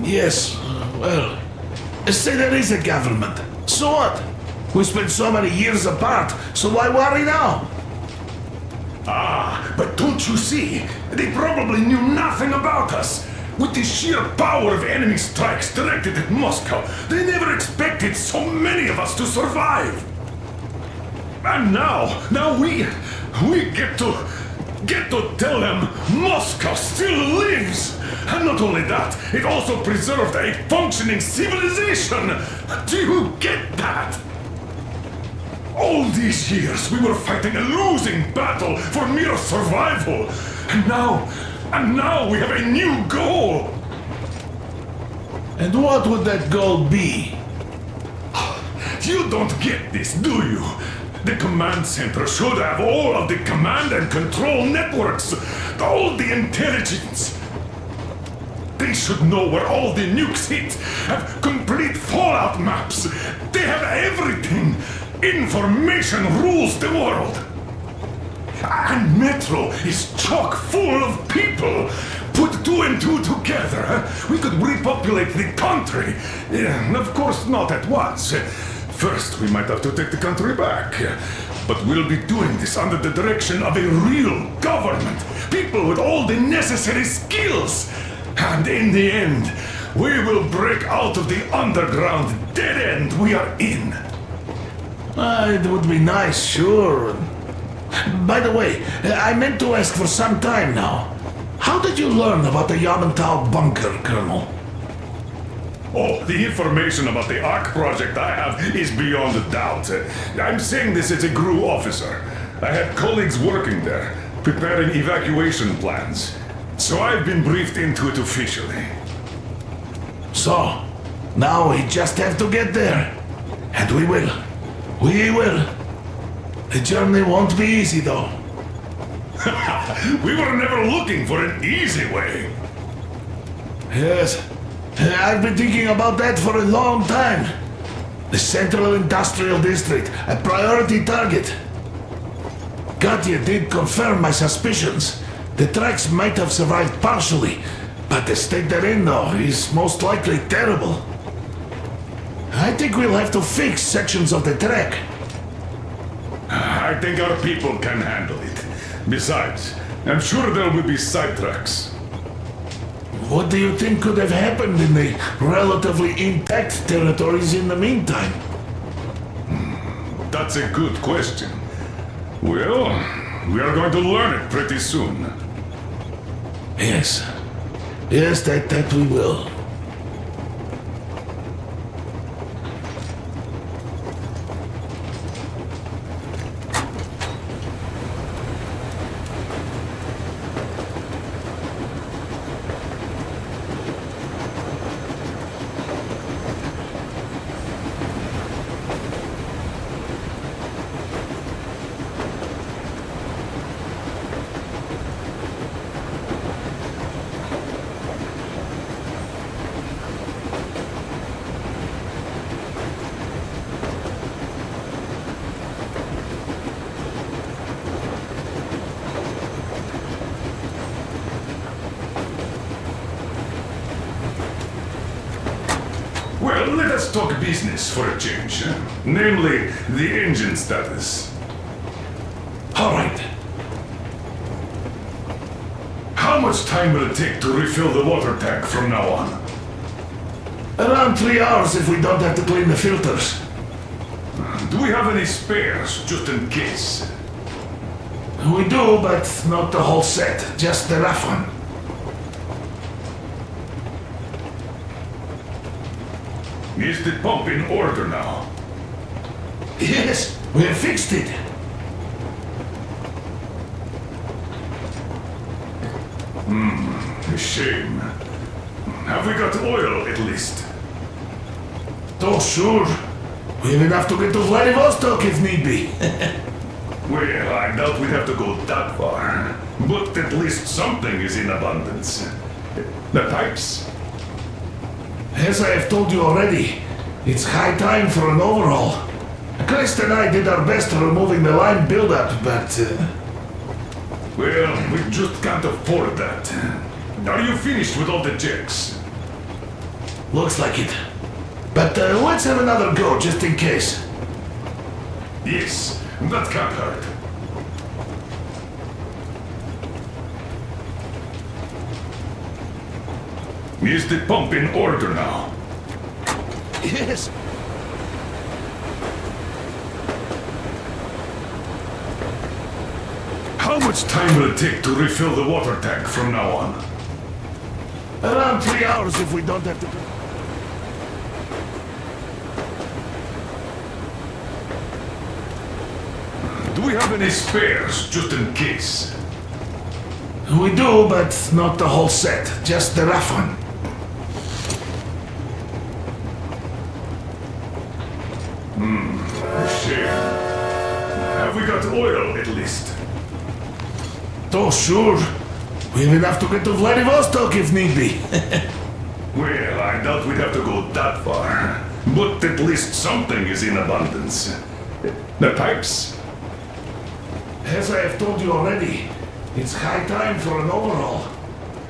Yes, well, say there is a government. So what? We spent so many years apart, so why worry now? Ah, but don't you see? They probably knew nothing about us. With the sheer power of enemy strikes directed at Moscow, they never expected so many of us to survive. And now we get to tell them Moscow still lives. And not only that, it also preserved a functioning civilization. Do you get that? All these years we were fighting a losing battle for mere survival. And now we have a new goal. And what would that goal be? You don't get this, do you? The command center should have all of the command and control networks, all the intelligence. They should know where all the nukes hit, have complete fallout maps. They have everything. Information rules the world. And Metro is chock full of people. Put two and two together, we could repopulate the country. Of course, not at once. First, we might have to take the country back. But we'll be doing this under the direction of a real government. People with all the necessary skills. And in the end, we will break out of the underground dead end we are in. It would be nice, sure. By the way, I meant to ask for some time now. How did you learn about the Yamantau bunker, Colonel? Oh, the information about the Ark project I have is beyond a doubt. I'm saying this as a GRU officer. I had colleagues working there, preparing evacuation plans. So I've been briefed into it officially. So, now we just have to get there. And we will. We will. The journey won't be easy, though. We were never looking for an easy way. Yes. I've been thinking about that for a long time. The Central Industrial District, a priority target. Katya did confirm my suspicions. The tracks might have survived partially, but the state they're in, though, is most likely terrible. I think we'll have to fix sections of the track. I think our people can handle it. Besides, I'm sure there will be sidetracks. What do you think could have happened in the relatively intact territories in the meantime? That's a good question. Well, we are going to learn it pretty soon. Yes. Yes, that we will. Well, let us talk business for a change. Namely, the engine status. All right. How much time will it take to refill the water tank from now on? Around 3 hours if we don't have to clean the filters. Do we have any spares, just in case? We do, but not the whole set, just the rough one. Is the pump in order now? Yes, we have fixed it. A shame. Have we got oil, at least? Oh, sure. We have enough to get to Vladivostok if need be. Well, I doubt we'd have to go that far. But at least something is in abundance. The pipes? As I have told you already, it's high time for an overhaul. Christ and I did our best removing the line buildup, but... Well, we just can't afford that. Are you finished with all the checks? Looks like it. But let's have another go, just in case. Yes, that can't hurt. Is the pump in order now? Yes. How much time will it take to refill the water tank from now on? Around 3 hours if we don't have to... Do we have any spares, just in case? We do, but not the whole set. Just the rough one. Shame. Have we got oil, at least? Oh, sure. We'll have to get to Vladivostok if need be. Well, I doubt we'd have to go that far. But at least something is in abundance. The pipes. As I have told you already, it's high time for an overhaul.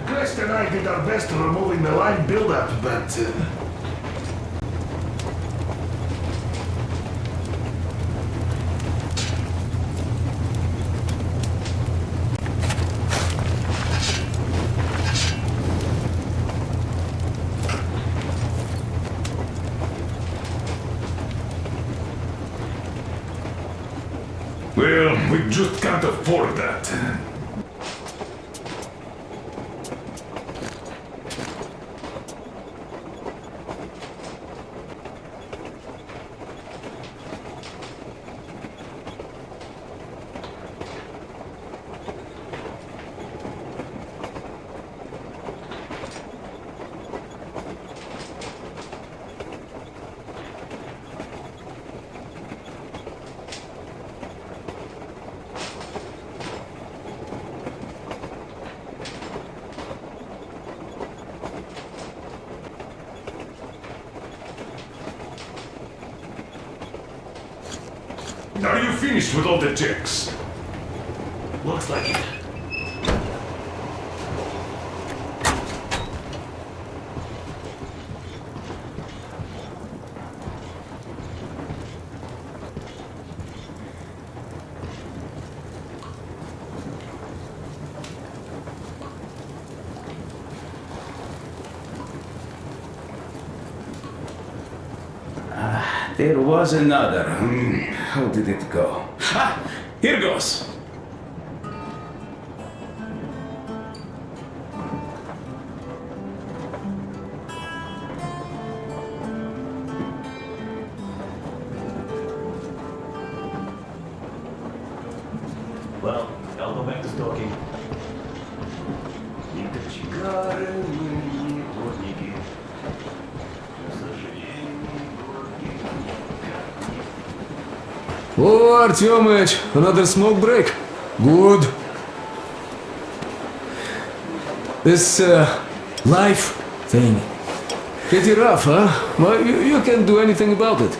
Crest and I did our best removing the line buildup, but... Well, we just can't afford that. Are you finished with all the checks? Looks like it. There was another. How did it go? Ah! Here goes! Well, I'll go back to stalking. Oh, Artyomich, another smoke break. Good. This, life thing. Pretty rough, huh? Well, you can't do anything about it.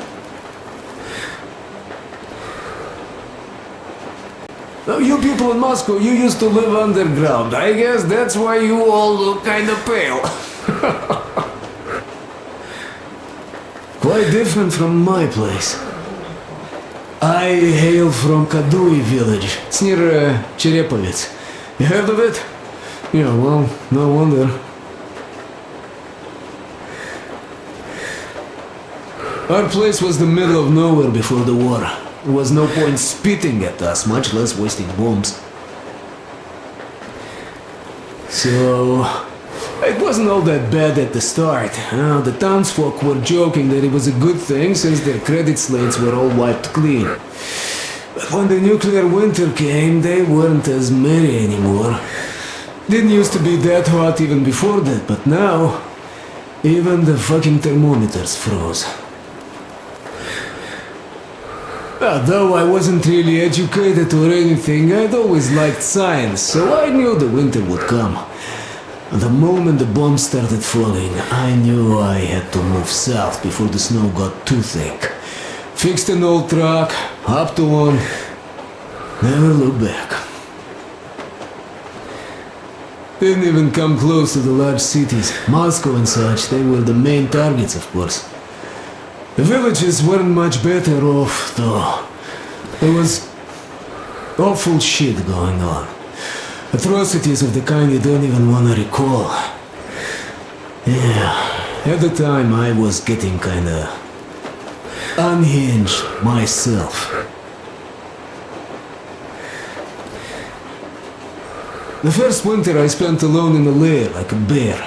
Now, you people in Moscow, you used to live underground. I guess that's why you all look kinda pale. Quite different from my place. I hail from Kadui village. It's near Cherepovets. You heard of it? Yeah, well, no wonder. Our place was the middle of nowhere before the war. There was no point spitting at us, much less wasting bombs. So... it wasn't all that bad at the start. The townsfolk were joking that it was a good thing since their credit slates were all wiped clean. But when the nuclear winter came, they weren't as merry anymore. Didn't used to be that hot even before that, but now, even the fucking thermometers froze. Though I wasn't really educated or anything, I'd always liked science, so I knew the winter would come. The moment the bombs started falling, I knew I had to move south before the snow got too thick. Fixed an old truck, hopped on, never looked back. Didn't even come close to the large cities. Moscow and such, they were the main targets, of course. The villages weren't much better off, though. There was awful shit going on. Atrocities of the kind you don't even want to recall. Yeah, at the time I was getting kinda unhinged myself. The first winter I spent alone in a lair like a bear.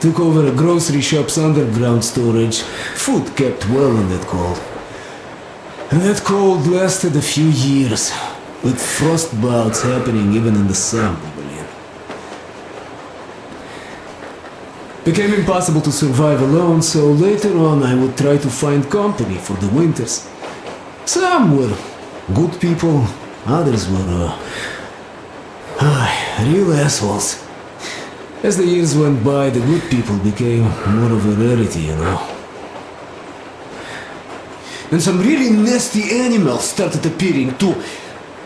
Took over a grocery shop's underground storage. Food kept well in that cold. And that cold lasted a few years, with frost bouts happening even in the summer. Became impossible to survive alone, so later on I would try to find company for the winters. Some were good people, others were real assholes. As the years went by, the good people became more of a rarity, you know. And some really nasty animals started appearing too.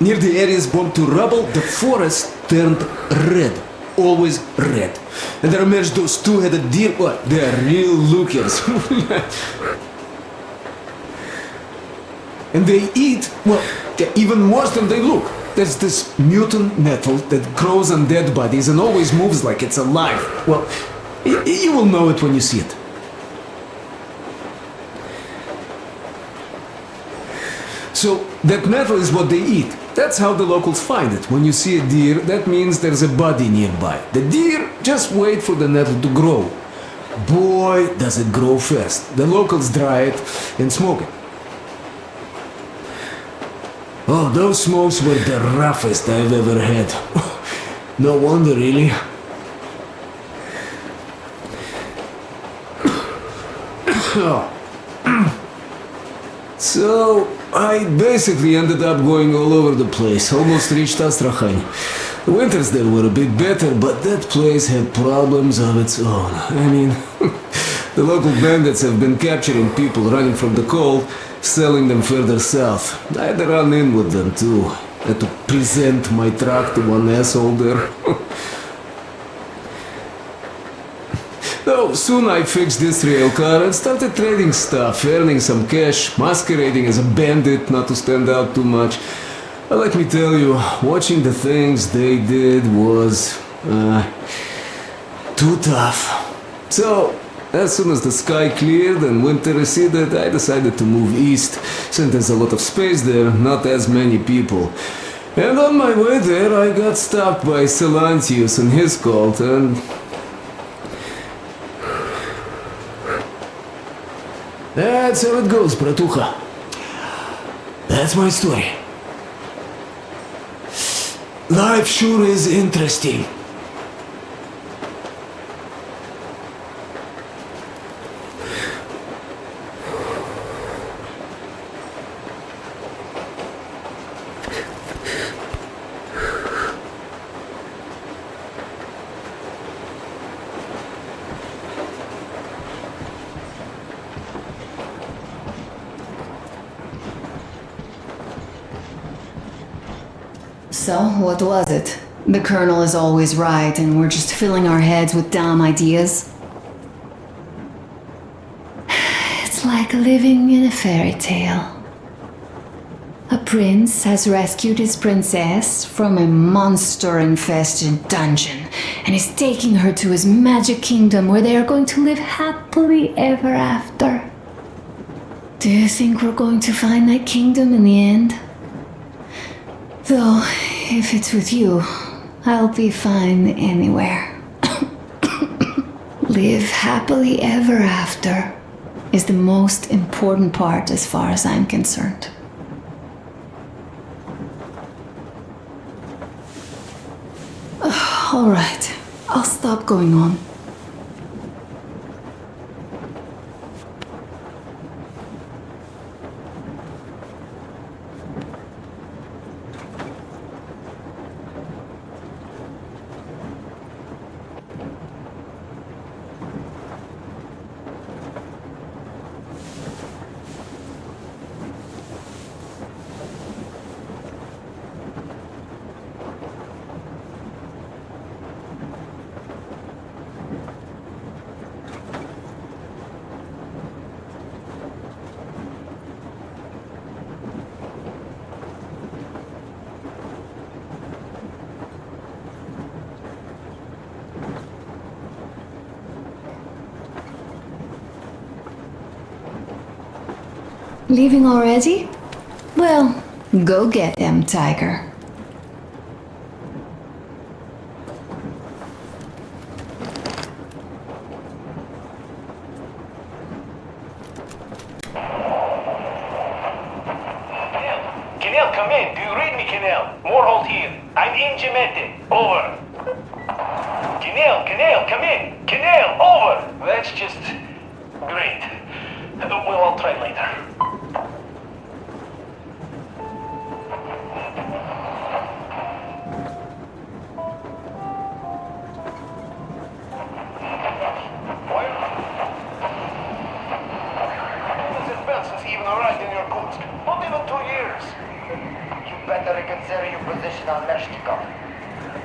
Near the areas bombed to rubble, the forest turned red. Always red. And there emerged those two-headed deer. What? They are real lookers. And they eat, well, even worse than they look. There's this mutant metal that grows on dead bodies and always moves like it's alive. Well, you will know it when you see it. So, that metal is what they eat. That's how the locals find it. When you see a deer, that means there's a body nearby. The deer just wait for the metal to grow. Boy, does it grow fast. The locals dry it and smoke it. Oh, those smokes were the roughest I've ever had. No wonder, really. So, I basically ended up going all over the place, almost reached Astrakhan. The winters there were a bit better, but that place had problems of its own. I mean, the local bandits have been capturing people running from the cold, selling them further south. I had to run in with them too. Had to present my truck to one asshole there. Though soon I fixed this rail car and started trading stuff, earning some cash, masquerading as a bandit not to stand out too much. But let me tell you, watching the things they did was too tough. So, as soon as the sky cleared and winter receded, I decided to move east, since there's a lot of space there, not as many people. And on my way there, I got stopped by Silantius and his cult, and that's how it goes, bratucha. That's my story. Life sure is interesting. So, what was it? The Colonel is always right, and we're just filling our heads with dumb ideas. It's like living in a fairy tale. A prince has rescued his princess from a monster-infested dungeon, and is taking her to his magic kingdom where they are going to live happily ever after. Do you think we're going to find that kingdom in the end? Though, if it's with you, I'll be fine anywhere. Live happily ever after is the most important part as far as I'm concerned. All right, I'll stop going on. Leaving already? Well, go get them, Tiger. Kinel, come in. Do you read me, Kinel? Morehold here. I'm in Gemete. Over. Kinel, come in. Kinel, over. That's just... great. Well, I'll try later. Reconsider your position on Meshtikov.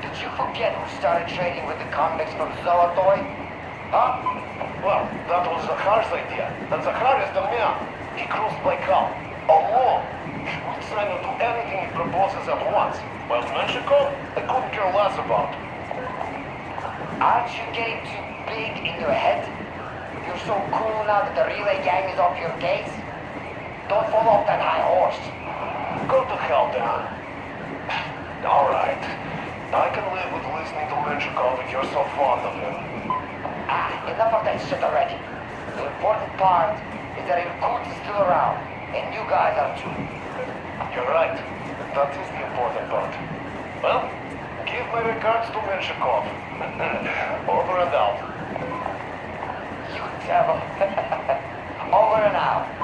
Did you forget who started trading with the convicts from Zolotoy? Huh? Well, that was Zakhar's idea. And Zakhar is the man. He crossed Baikal. Alone. We try to do anything he proposes at once. While Menshikov, I couldn't care less about. Aren't you getting too big in your head? You're so cool now that the relay gang is off your case? Don't fall off that high horse. Go to hell, Dan. Alright. I can live with listening to Menshikov if you're so fond of him. Enough of that shit already. The important part is that Irkutsk is still around, and you guys are too. You're right. That is the important part. Well, give my regards to Menshikov. Over and out. You devil. Over and out.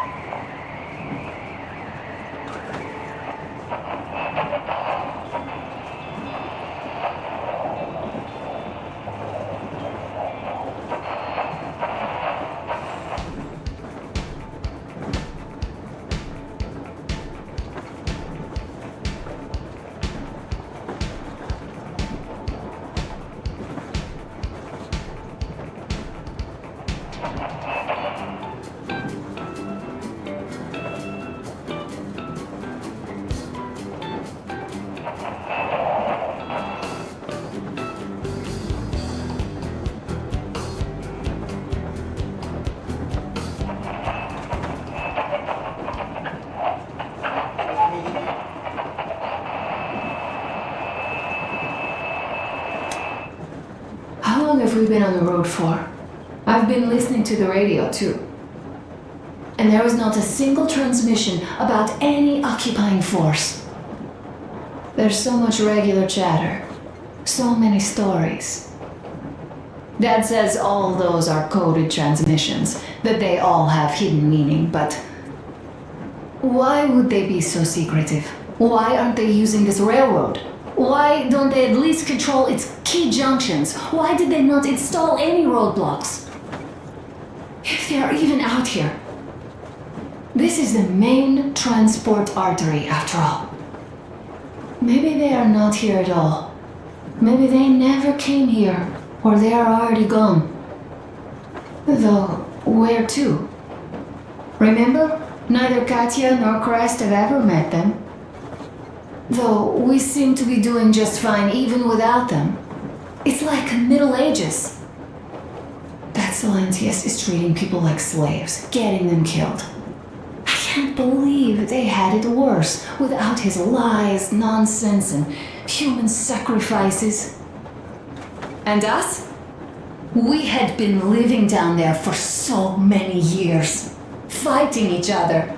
How long have we been on the road for? I've been listening to the radio too. And there was not a single transmission about any occupying force. There's so much regular chatter. So many stories. Dad says all those are coded transmissions, that they all have hidden meaning, but why would they be so secretive? Why aren't they using this railroad? Why don't they at least control its key junctions? Why did they not install any roadblocks? If they are even out here. This is the main transport artery, after all. Maybe they are not here at all. Maybe they never came here, or they are already gone. Though, where to? Remember? Neither Katya nor Christ have ever met them. Though we seem to be doing just fine even without them. It's like Middle Ages. That Silentius is treating people like slaves, getting them killed. I can't believe they had it worse without his lies, nonsense, and human sacrifices. And us? We had been living down there for so many years, fighting each other,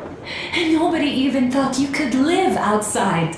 and nobody even thought you could live outside.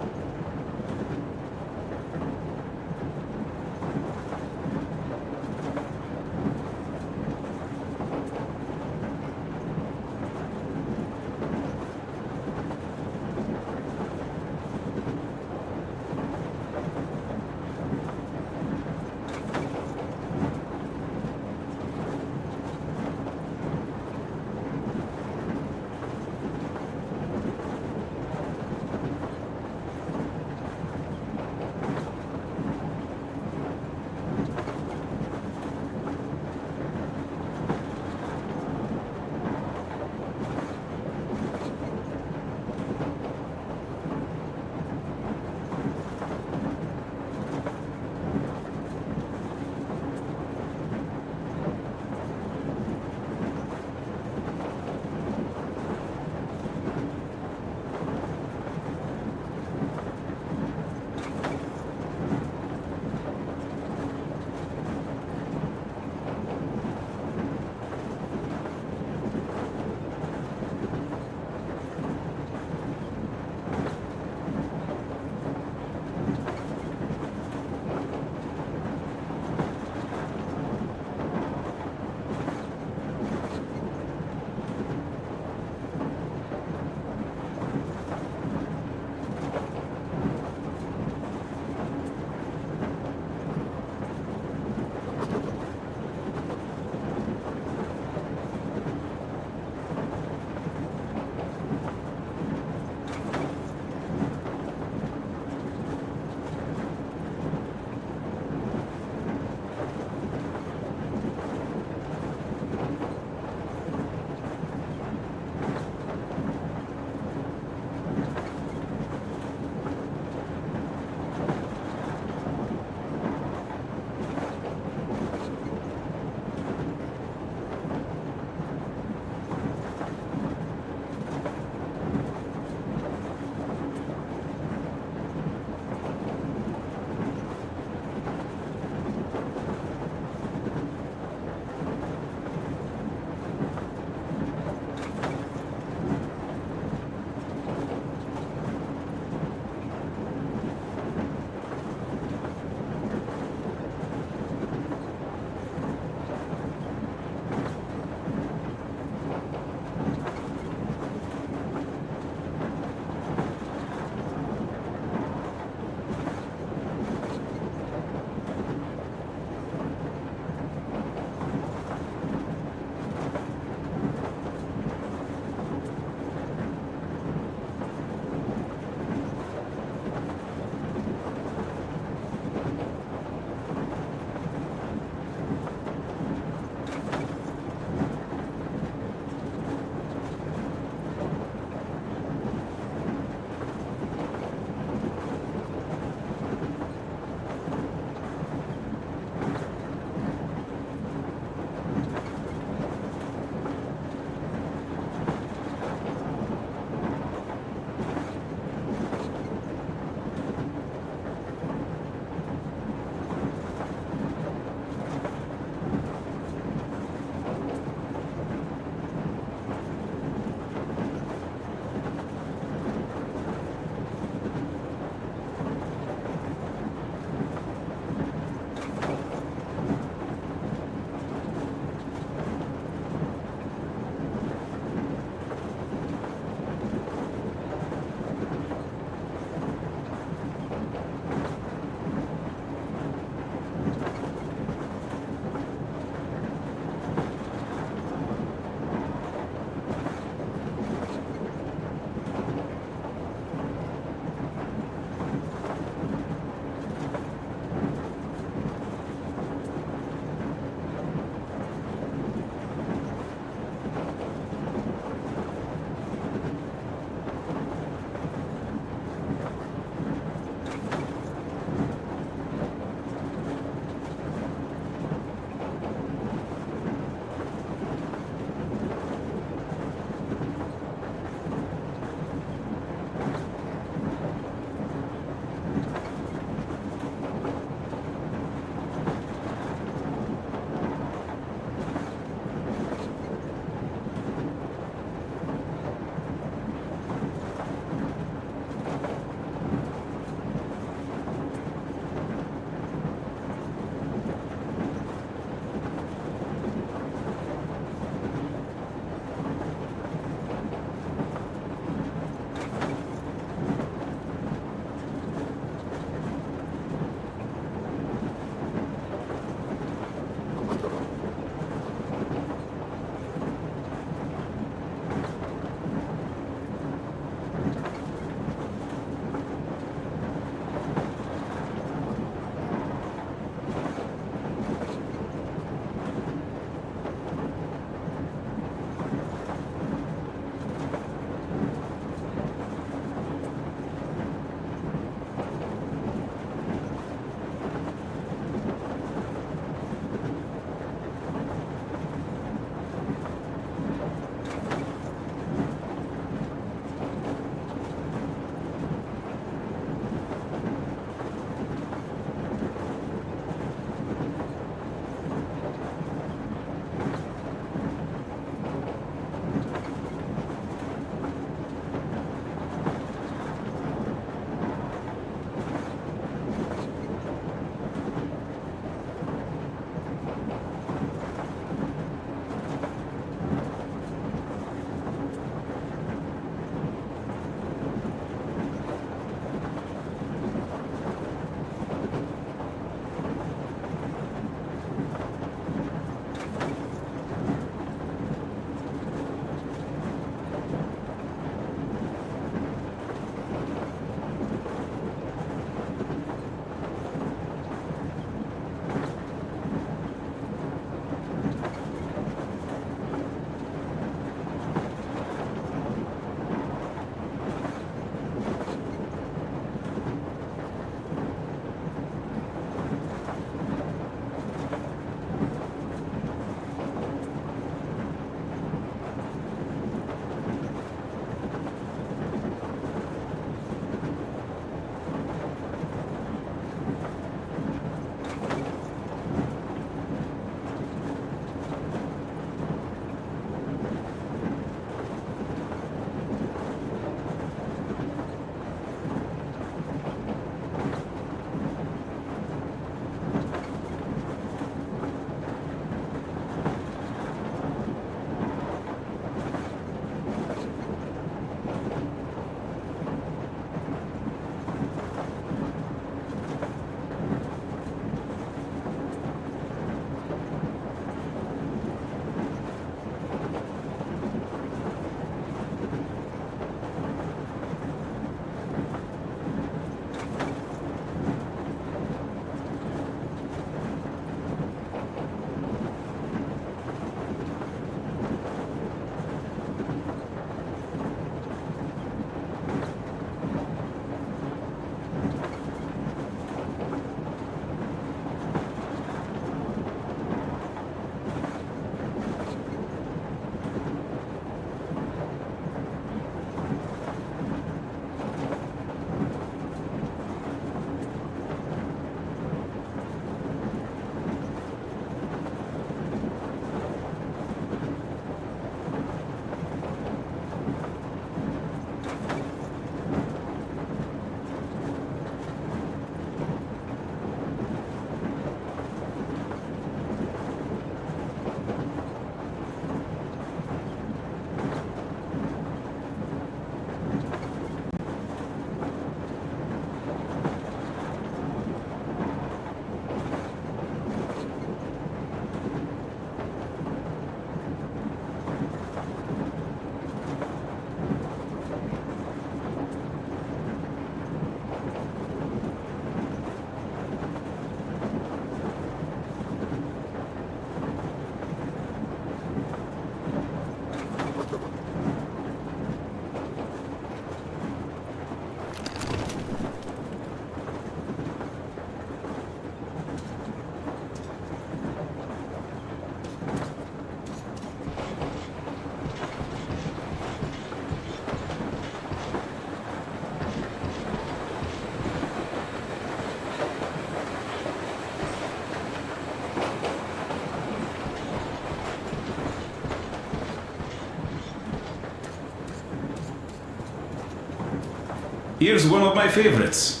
Here's one of my favorites.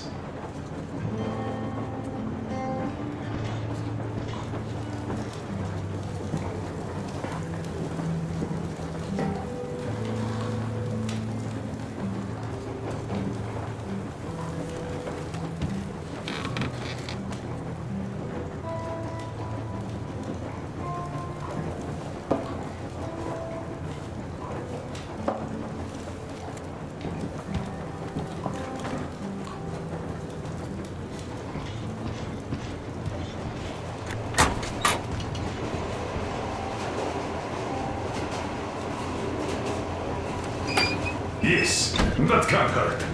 Yes, that can't hurt.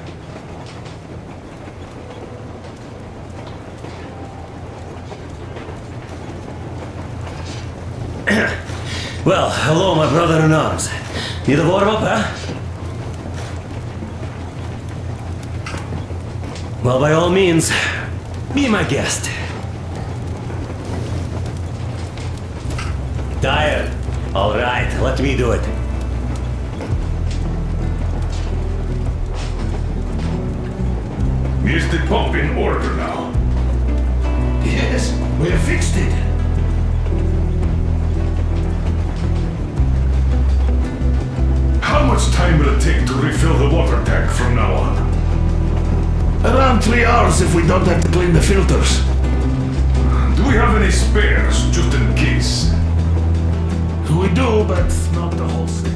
Well, hello, my brother-in-arms. Need a warm-up, huh? Well, by all means, be my guest. Tired? All right, let me do it. Is the pump in order now? Yes, we have fixed it. How much time will it take to refill the water tank from now on? Around 3 hours if we don't have to clean the filters. Do we have any spares, just in case? We do, but not the whole set.